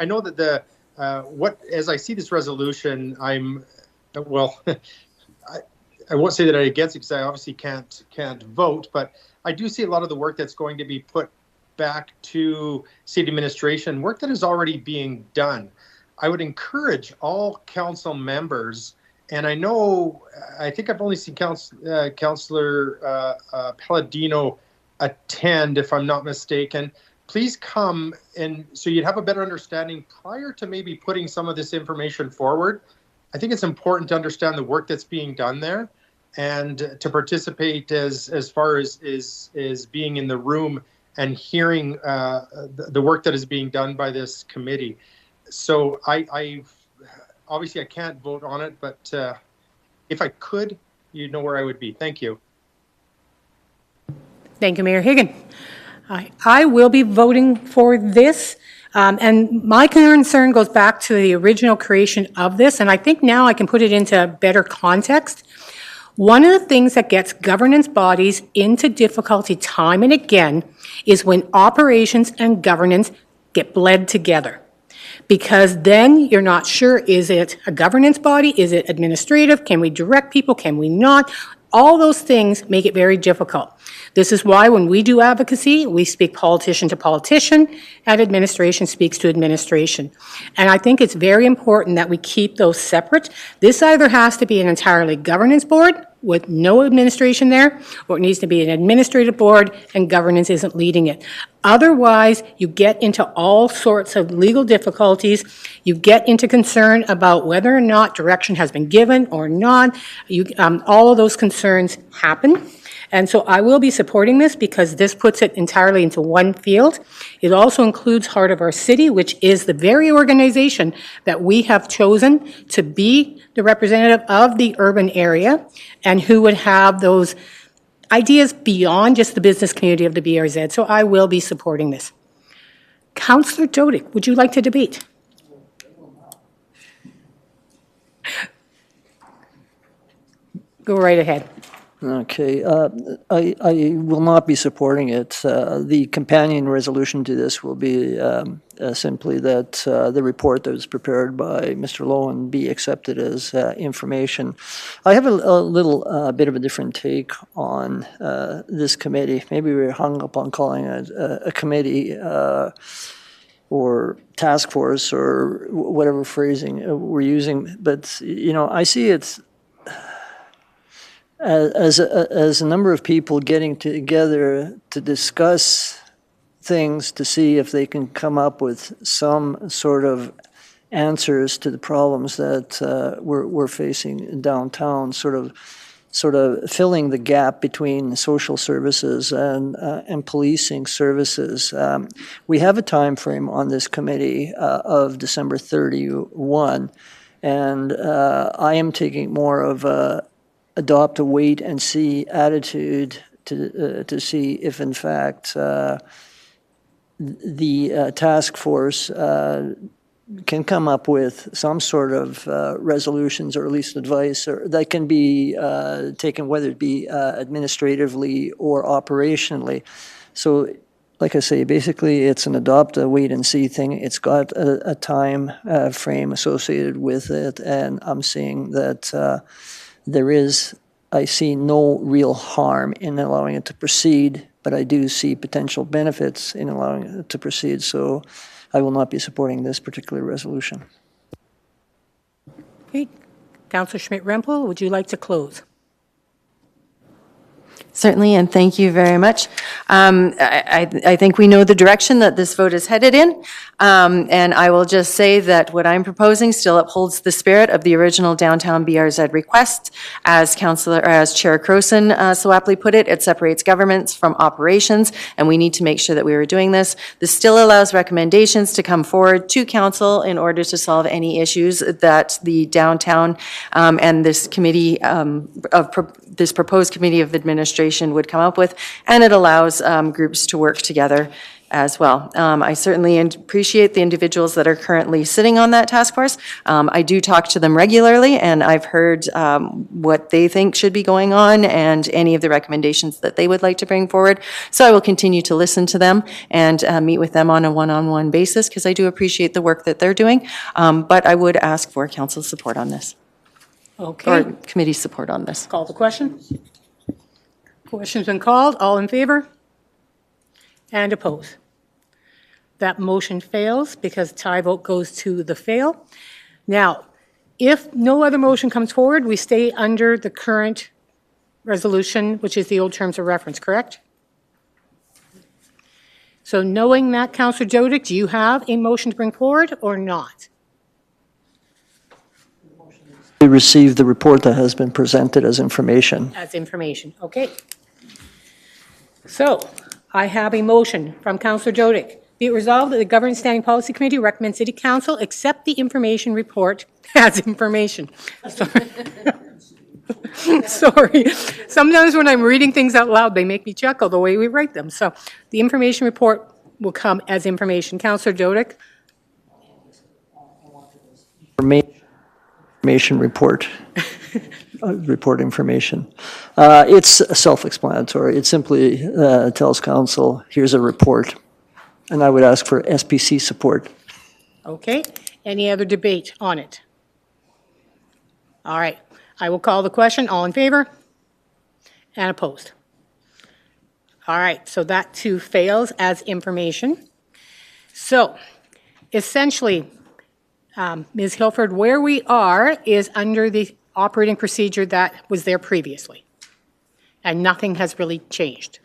know that as I see this resolution, I won't say that I'm against it because I obviously can't vote, but I do see a lot of the work that's going to be put back to city administration, work that is already being done. I would encourage all council members, and I think I've only seen Councillor Palladino attend, if I'm not mistaken. Please come, and so you'd have a better understanding prior to maybe putting some of this information forward. I think it's important to understand the work that's being done there and to participate as far as being in the room and hearing the work that is being done by this committee. So I obviously I can't vote on it, but if I could, you know where I would be. Thank you. Thank you, Mayor Higgin. I will be voting for this. And my concern goes back to the original creation of this, and I think now I can put it into better context. One of the things that gets governance bodies into difficulty time and again is when operations and governance get bled together. Because then you're not sure, is it a governance body? Is it administrative? Can we direct people? Can we not? All those things make it very difficult. This is why when we do advocacy, we speak politician to politician and administration speaks to administration. And I think it's very important that we keep those separate. This either has to be an entirely governance board with no administration there, or it needs to be an administrative board and governance isn't leading it. Otherwise, you get into all sorts of legal difficulties. You get into concern about whether or not direction has been given or not. All of those concerns happen. And so I will be supporting this because this puts it entirely into one field. It also includes Heart of Our City, which is the very organization that we have chosen to be the representative of the urban area and who would have those ideas beyond just the business community of the BRZ. So I will be supporting this. Councillor Dodick, would you like to debate? Go right ahead. Okay, I will not be supporting it. The companion resolution to this will be simply that the report that was prepared by Mr. Lowen be accepted as information. I have a little bit of a different take on this committee. Maybe we're hung up on calling it a committee or task force or whatever phrasing we're using, but you know, I see it as a number of people getting together to discuss things to see if they can come up with some sort of answers to the problems that we're facing in downtown, sort of filling the gap between social services and policing services. We have a time frame on this committee of December 31, and I am taking more of a adopt a wait and see attitude to see if in fact the task force can come up with some sort of resolutions or at least advice or that can be taken, whether it be administratively or operationally. So like I say, basically it's an adopt a wait and see thing. It's got a time frame associated with it, and I'm seeing that I see no real harm in allowing it to proceed, but I do see potential benefits in allowing it to proceed, so I will not be supporting this particular resolution. Okay. Councillor Schmidt-Rempel, would you like to close? Certainly, and thank you very much. I think we know the direction that this vote is headed in, and I will just say that what I'm proposing still upholds the spirit of the original downtown BRZ request. As Chair Croson so aptly put it, it separates governments from operations, and we need to make sure that we are doing this. This still allows recommendations to come forward to council in order to solve any issues that the downtown and this committee this proposed committee of administration would come up with, and it allows groups to work together as well. I certainly appreciate the individuals that are currently sitting on that task force. I do talk to them regularly, and I've heard what they think should be going on and any of the recommendations that they would like to bring forward. So I will continue to listen to them and meet with them on a one-on-one basis, because I do appreciate the work that they're doing. But I would ask for council's support on this, Okay. or committee support on this. Call the question. Question's been called. All in favor? And oppose. That motion fails because tie vote goes to the fail. Now, if no other motion comes forward, we stay under the current resolution, which is the old terms of reference, correct? So knowing that, Councillor Dodick, do you have a motion to bring forward or not? We received the report that has been presented as information. As information, okay. So, I have a motion from Councillor Dodick. Be it resolved that the Governance Standing Policy Committee recommends City Council accept the information report as information. Sorry. Sometimes when I'm reading things out loud, they make me chuckle the way we write them. So, the information report will come as information. Councillor Dodick? Information report. Report information. It's self-explanatory. It simply tells council, here's a report. And I would ask for SPC support. Okay. Any other debate on it? All right. I will call the question. All in favor? And opposed? All right. So that too fails as information. So essentially, Ms. Hilford, where we are is under the operating procedure that was there previously, and nothing has really changed.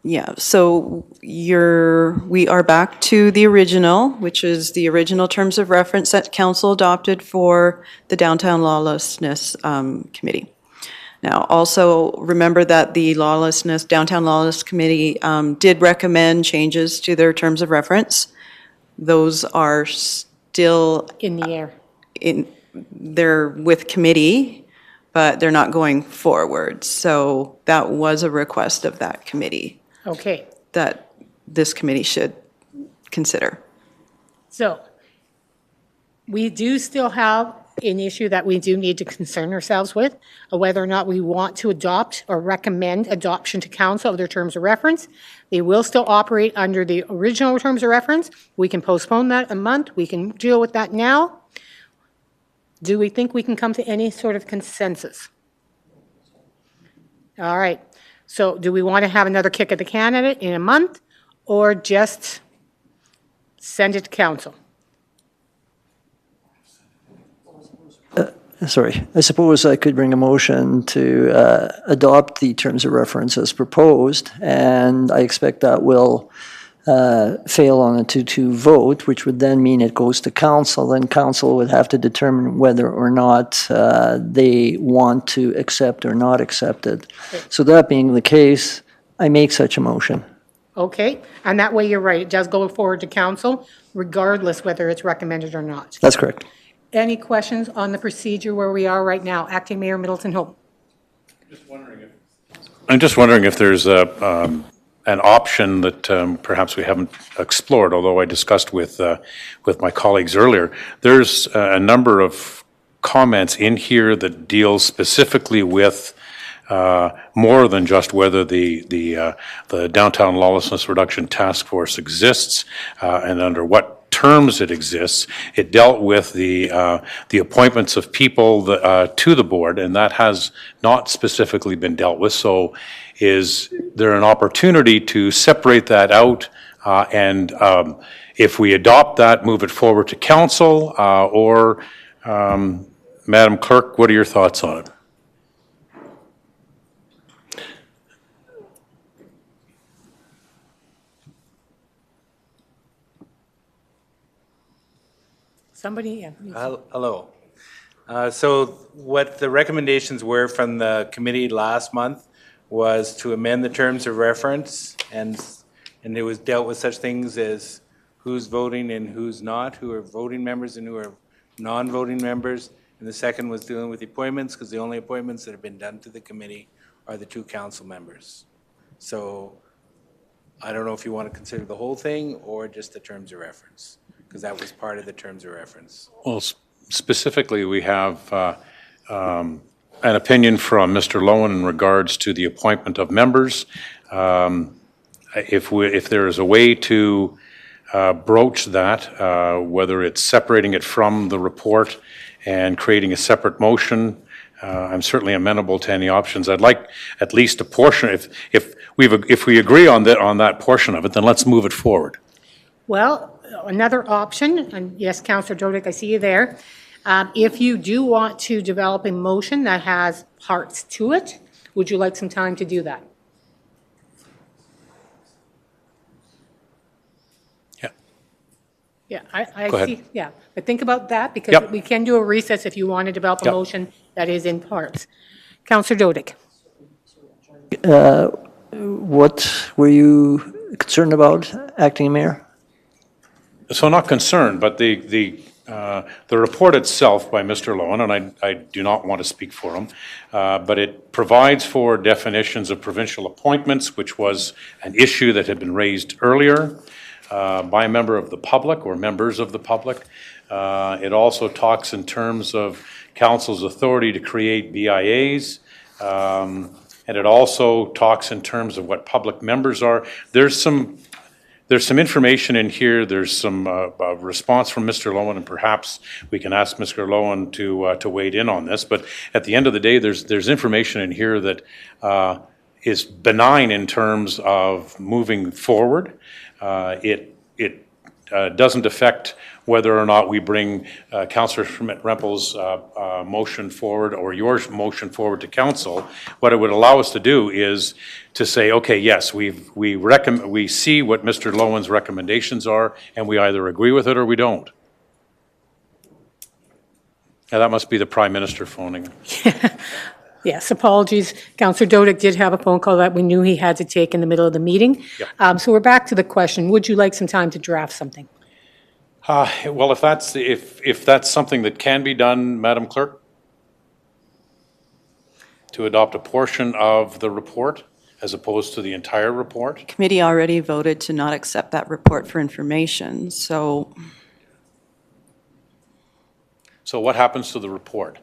Yeah, so we are back to the original, which is the original terms of reference that council adopted for the Downtown Lawlessness Committee. Now, also remember that the Downtown Lawless Committee did recommend changes to their terms of reference. Those are still in the air. They're with committee, but they're not going forward. So that was a request of that committee. Okay. That this committee should consider. So we do still have an issue that we do need to concern ourselves with, whether or not we want to adopt or recommend adoption to council of their terms of reference. They will still operate under the original terms of reference. We can postpone that a month. We can deal with that now. Do we think we can come to any sort of consensus? All right. So do we want to have another kick at the candidate in a month, or just send it to council? Sorry, I suppose I could bring a motion to adopt the terms of reference as proposed, and I expect that will fail on a 2-2 vote, which would then mean it goes to council. Then council would have to determine whether or not they want to accept or not accept it. So that being the case, I make such a motion. Okay, and that way you're right, it does go forward to council, regardless whether it's recommended or not. That's correct. Any questions on the procedure where we are right now? Acting Mayor Middleton Hope. I'm just wondering if there's an option that perhaps we haven't explored, although I discussed with my colleagues earlier. There's a number of comments in here that deal specifically with more than just whether the Downtown Lawlessness Reduction Task Force exists and under what terms it exists. It dealt with the appointments of people to the board, and that has not specifically been dealt with. So is there an opportunity to separate that out and if we adopt that, move it forward to council, or Madam Clerk, what are your thoughts on it? Somebody, yeah. Hello. So what the recommendations were from the committee last month was to amend the terms of reference, and it was dealt with such things as who's voting and who's not, who are voting members and who are non-voting members, And the second was dealing with the appointments, because the only appointments that have been done to the committee are the 2 council members. So I don't know if you want to consider the whole thing or just the terms of reference, because that was part of the terms of reference. Well, specifically, we have an opinion from Mr. Lowen in regards to the appointment of members. If there is a way to broach that, whether it's separating it from the report and creating a separate motion, I'm certainly amenable to any options. I'd like at least a portion. If we agree on that portion of it, then let's move it forward. Well, another option, and yes, Councillor Dodick, I see you there. If you do want to develop a motion that has parts to it, would you like some time to do that? Yeah, I Go ahead. see, yeah. But think about that, because Yep. we can do a recess if you want to develop a Yep. motion that is in parts. Councillor Dodick. What were you concerned about, Acting Mayor? So not concerned, but the report itself by Mr. Lowen, and I do not want to speak for him, but it provides for definitions of provincial appointments, which was an issue that had been raised earlier by a member of the public or members of the public. It also talks in terms of council's authority to create BIAs, and it also talks in terms of what public members are. There's some information in here. There's some response from Mr. Lowen, and perhaps we can ask Mr. Lowen to wade in on this. But at the end of the day, there's information in here that is benign in terms of moving forward. It doesn't affect whether or not we bring Councillor Schmidt-Rempel's motion forward or your motion forward to council. What it would allow us to do is to say, okay, yes, we see what Mr. Lowen's recommendations are, and we either agree with it or we don't. Now, that must be the Prime Minister phoning. Yes, apologies. Councillor Dodick did have a phone call that we knew he had to take in the middle of the meeting. So we're back to the question, would you like some time to draft something? Well, if that's something that can be done, Madam Clerk, to adopt a portion of the report as opposed to the entire report. Committee already voted to not accept that report for information, so So what happens to the report?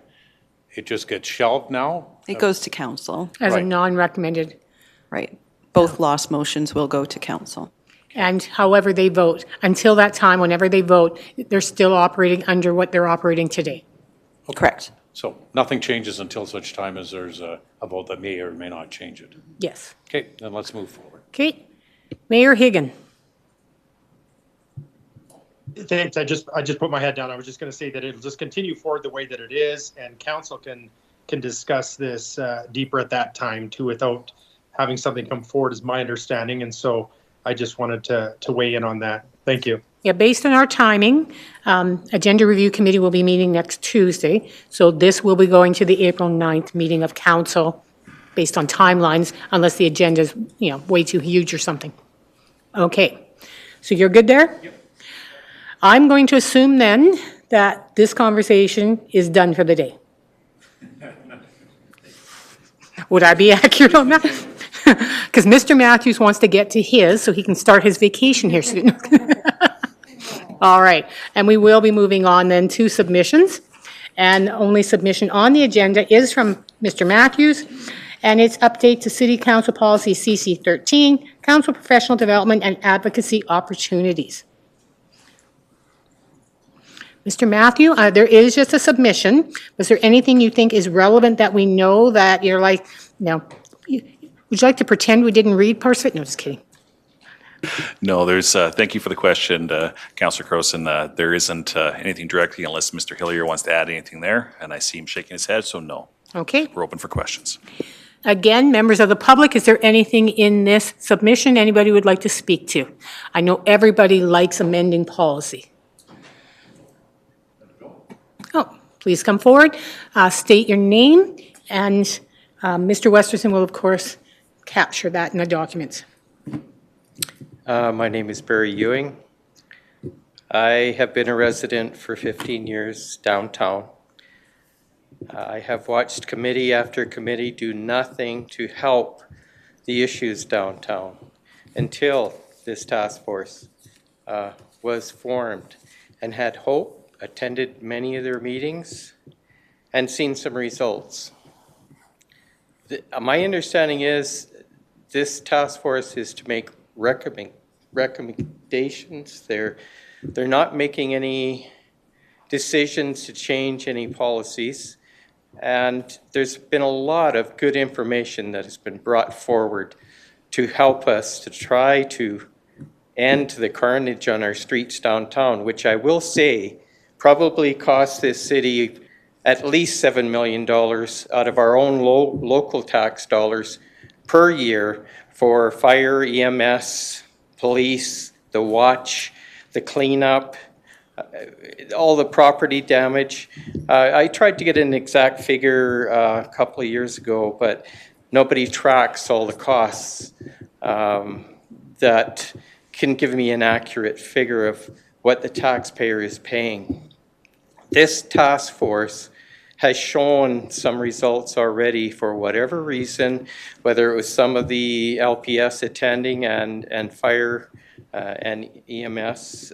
It just gets shelved now? it goes to council. As a Right. non-recommended, Right. Both lost motions will go to council. and however they vote, until that time, whenever they vote, they're still operating under what they're operating today. Correct. So nothing changes until such time as there's a vote that may or may not change it. Yes. Okay, then let's move forward. Okay. Mayor Higgin. Thanks. I just put my head down. I was just going to say that it'll just continue forward the way that it is, and council can discuss this deeper at that time too, without having something come forward, is my understanding. And so I just wanted to weigh in on that. Thank you. Yeah, based on our timing, Agenda Review Committee will be meeting next Tuesday. So this will be going to the April 9th meeting of council based on timelines, unless the agenda's, way too huge or something. Okay. So you're good there? Yep. I'm going to assume then that this conversation is done for the day. Would I be accurate on that? Because Mr. Matthews wants to get to his so he can start his vacation here soon. All right, and we will be moving on then to submissions. And the only submission on the agenda is from Mr. Matthews, and it's update to City Council Policy CC13, Council Professional Development and Advocacy Opportunities. Mr. Matthew, there is just a submission. Was there anything you think is relevant that we know that you're like, would you like to pretend we didn't read parts of it? No, just kidding. No, thank you for the question, Councillor Crowson. There isn't anything directly unless Mr. Hillier wants to add anything there, and I see him shaking his head, so no. Okay. We're open for questions. Again, members of the public, is there anything in this submission anybody would like to speak to? I know everybody likes amending policy. Oh, please come forward, state your name, and Mr. Westerson will, of course, capture that in the documents. My name is Barry Ewing. I have been a resident for 15 years downtown. I have watched committee after committee do nothing to help the issues downtown until this task force was formed, and had hope, attended many of their meetings, and seen some results. My understanding is this task force is to make recommendations. They're not making any decisions to change any policies. And there's been a lot of good information that has been brought forward to help us to try to end the carnage on our streets downtown, which I will say probably cost this city at least $7 million out of our own local tax dollars per year for fire, EMS, police, the watch, the cleanup, all the property damage. I tried to get an exact figure a couple of years ago, but nobody tracks all the costs that can give me an accurate figure of what the taxpayer is paying. This task force has shown some results already for whatever reason, whether it was some of the LPS attending and fire and EMS.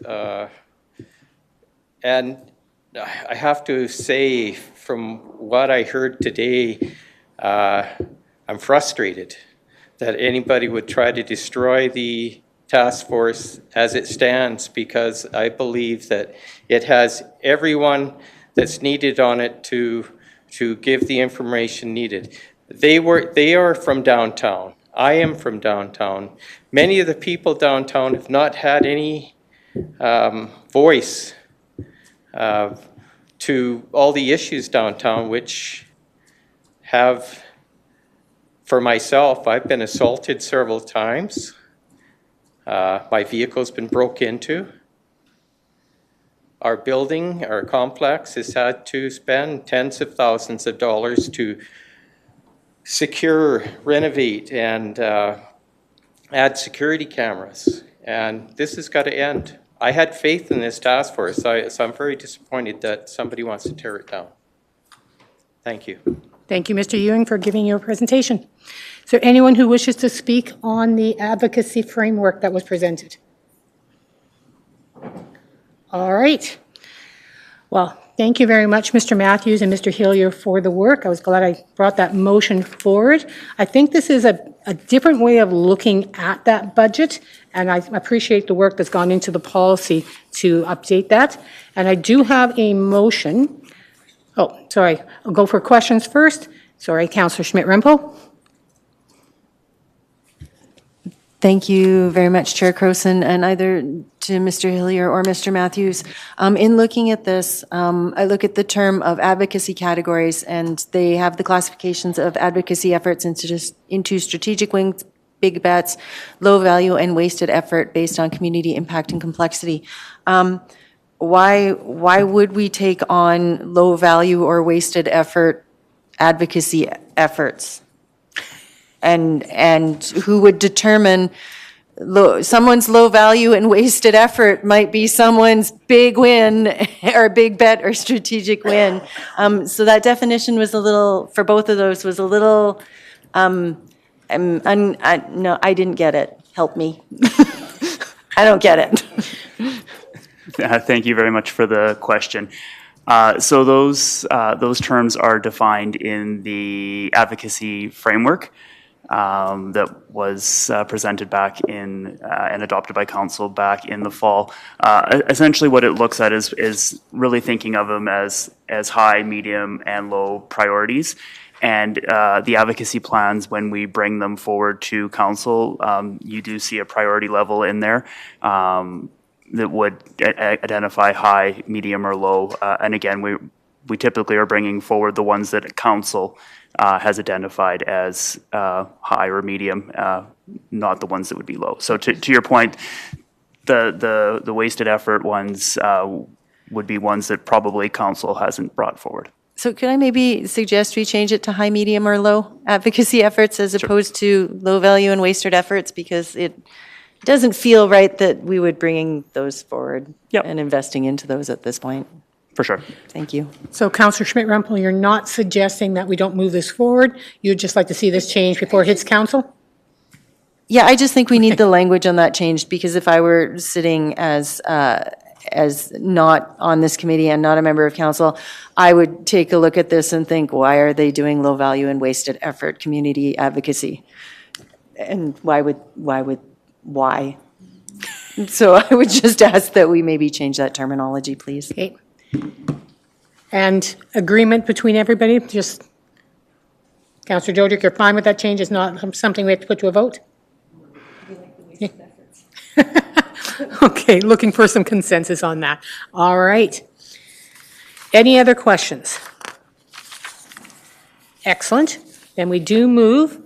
And I have to say, from what I heard today, I'm frustrated that anybody would try to destroy the task force as it stands, because I believe that it has everyone that's needed on it to give the information needed. They are from downtown. I am from downtown. Many of the people downtown have not had any voice to all the issues downtown, which have, for myself, I've been assaulted several times. My vehicle's been broke into. Our building, our complex, has had to spend tens of thousands of dollars to secure, renovate, and add security cameras. And this has got to end. I had faith in this task force, so I'm very disappointed that somebody wants to tear it down. Thank you. Thank you, Mr. Ewing, for giving your presentation. Is there anyone who wishes to speak on the advocacy framework that was presented? All right. Well, thank you very much, Mr. Matthews and Mr. Hillier, for the work. I was glad I brought that motion forward. I think this is a different way of looking at that budget, and I appreciate the work that's gone into the policy to update that. And I do have a motion. Oh, sorry. I'll go for questions first. Sorry, Councillor Schmidt-Rempel. Thank you very much, Chair Croson, and either to Mr. Hillier or Mr. Matthews. In looking at this, I look at the term of advocacy categories, and they have the classifications of advocacy efforts into strategic wins, big bets, low value, and wasted effort based on community impact and complexity. Why would we take on low value or wasted effort advocacy efforts? And who would determine someone's low value and wasted effort might be someone's big win or big bet or strategic win. So that definition was a little, for both of those, was a little, no, I didn't get it. Help me. I don't get it. Thank you very much for the question. So those terms are defined in the advocacy framework that was presented back in and adopted by council back in the fall. Essentially what it looks at is really thinking of them as high, medium, and low priorities. And the advocacy plans, when we bring them forward to council, you do see a priority level in there that would identify high, medium, or low. And again, we typically are bringing forward the ones that council has identified as high or medium, not the ones that would be low. So to your point, the wasted effort ones would be ones that probably council hasn't brought forward. So could I maybe suggest we change it to high, medium, or low advocacy efforts as opposed to low value and wasted efforts, because it doesn't feel right that we would bring those forward and investing into those at this point. For sure. Thank you. So Councillor Schmidt-Rempel, you're not suggesting that we don't move this forward? You'd just like to see this change before it hits council? Yeah, I just think we need the language on that changed, because if I were sitting as not on this committee and not a member of council, I would take a look at this and think, why are they doing low value and wasted effort community advocacy? And why? So I would just ask that we maybe change that terminology, please. Okay. And agreement between everybody, just, Councillor Dodick, you're fine with that change? It's not something we have to put to a vote? Okay, looking for some consensus on that. All right. Any other questions? Excellent. Then we do move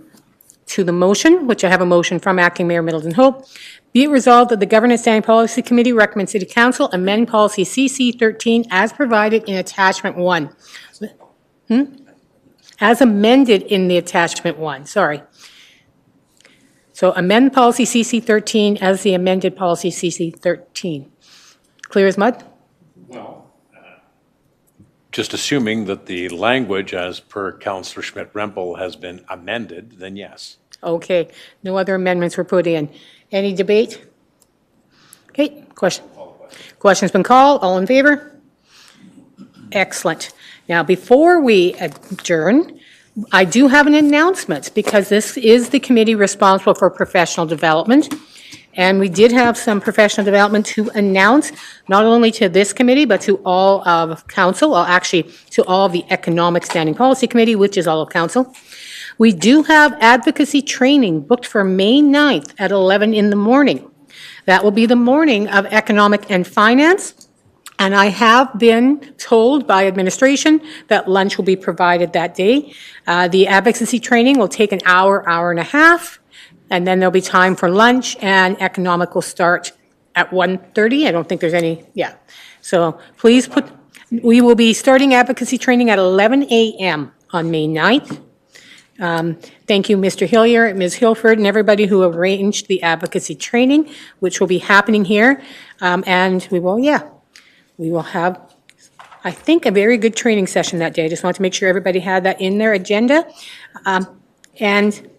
to the motion, which I have a motion from Acting Mayor Middleton Hope. Be it resolved that the Governance Standing Policy Committee recommends City Council amend Policy CC13 as provided in Attachment 1. As amended in the Attachment 1, sorry. So amend Policy CC13 as the amended Policy CC13. Clear as mud? Just assuming that the language as per Councillor Schmidt-Rempel has been amended, then yes. Okay, no other amendments were put in. Any debate? Okay, question's been called. All in favor? Excellent. Now, before we adjourn, I do have an announcement, because this is the committee responsible for professional development. And we did have some professional development to announce, not only to this committee, but to all of council, well, actually to all of the Economic Standing Policy Committee, which is all of council. We do have advocacy training booked for May 9th at 11 in the morning. That will be the morning of Economic and Finance. And I have been told by administration that lunch will be provided that day. The advocacy training will take an hour, hour and a half, and then there'll be time for lunch, and Economic will start at 1:30. I don't think there's any, So please we will be starting advocacy training at 11 a.m. on May 9th. Thank you, Mr. Hillier, Ms. Hilford, and everybody who arranged the advocacy training, which will be happening here. And we will have, I think, a very good training session that day. I just want to make sure everybody had that in their agenda. And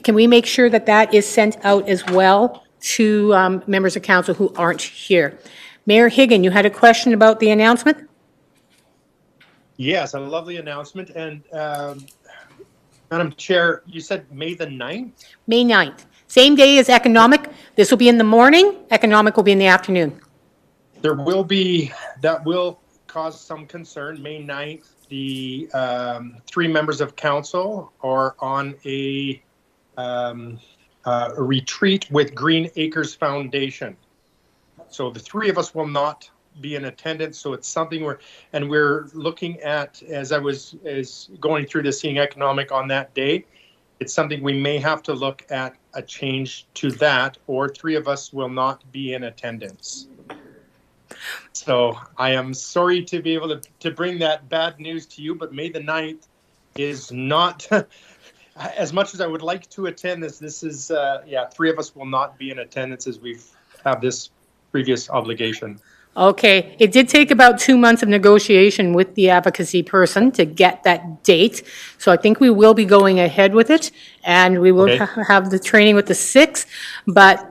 can we make sure that that is sent out as well to members of council who aren't here? Mayor Higgin, you had a question about the announcement? Yes, a lovely announcement. And Madam Chair, you said May the 9th? May 9th. Same day as Economic. This will be in the morning. Economic will be in the afternoon. That will cause some concern. May 9th, the 3 members of council are on a retreat with Green Acres Foundation. So the 3 of us will not be in attendance. So it's something we're looking at, as I was going through the Seeing Economic on that day, it's something we may have to look at a change to that, or 3 of us will not be in attendance. So I am sorry to be able to bring that bad news to you, but May the 9th is not, as much as I would like to attend this is, 3 of us will not be in attendance as we have this previous obligation. Okay, it did take about 2 months of negotiation with the advocacy person to get that date. So I think we will be going ahead with it, and we will have the training with the 6th, but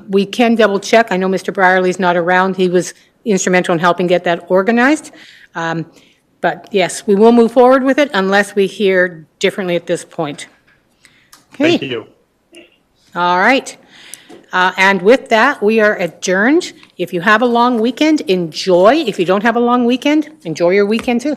we can double check. I know Mr. Brierley's not around. He was instrumental in helping get that organized. But yes, we will move forward with it unless we hear differently at this point. Okay. Thank you. All right. And with that, we are adjourned. If you have a long weekend, enjoy. If you don't have a long weekend, enjoy your weekend too.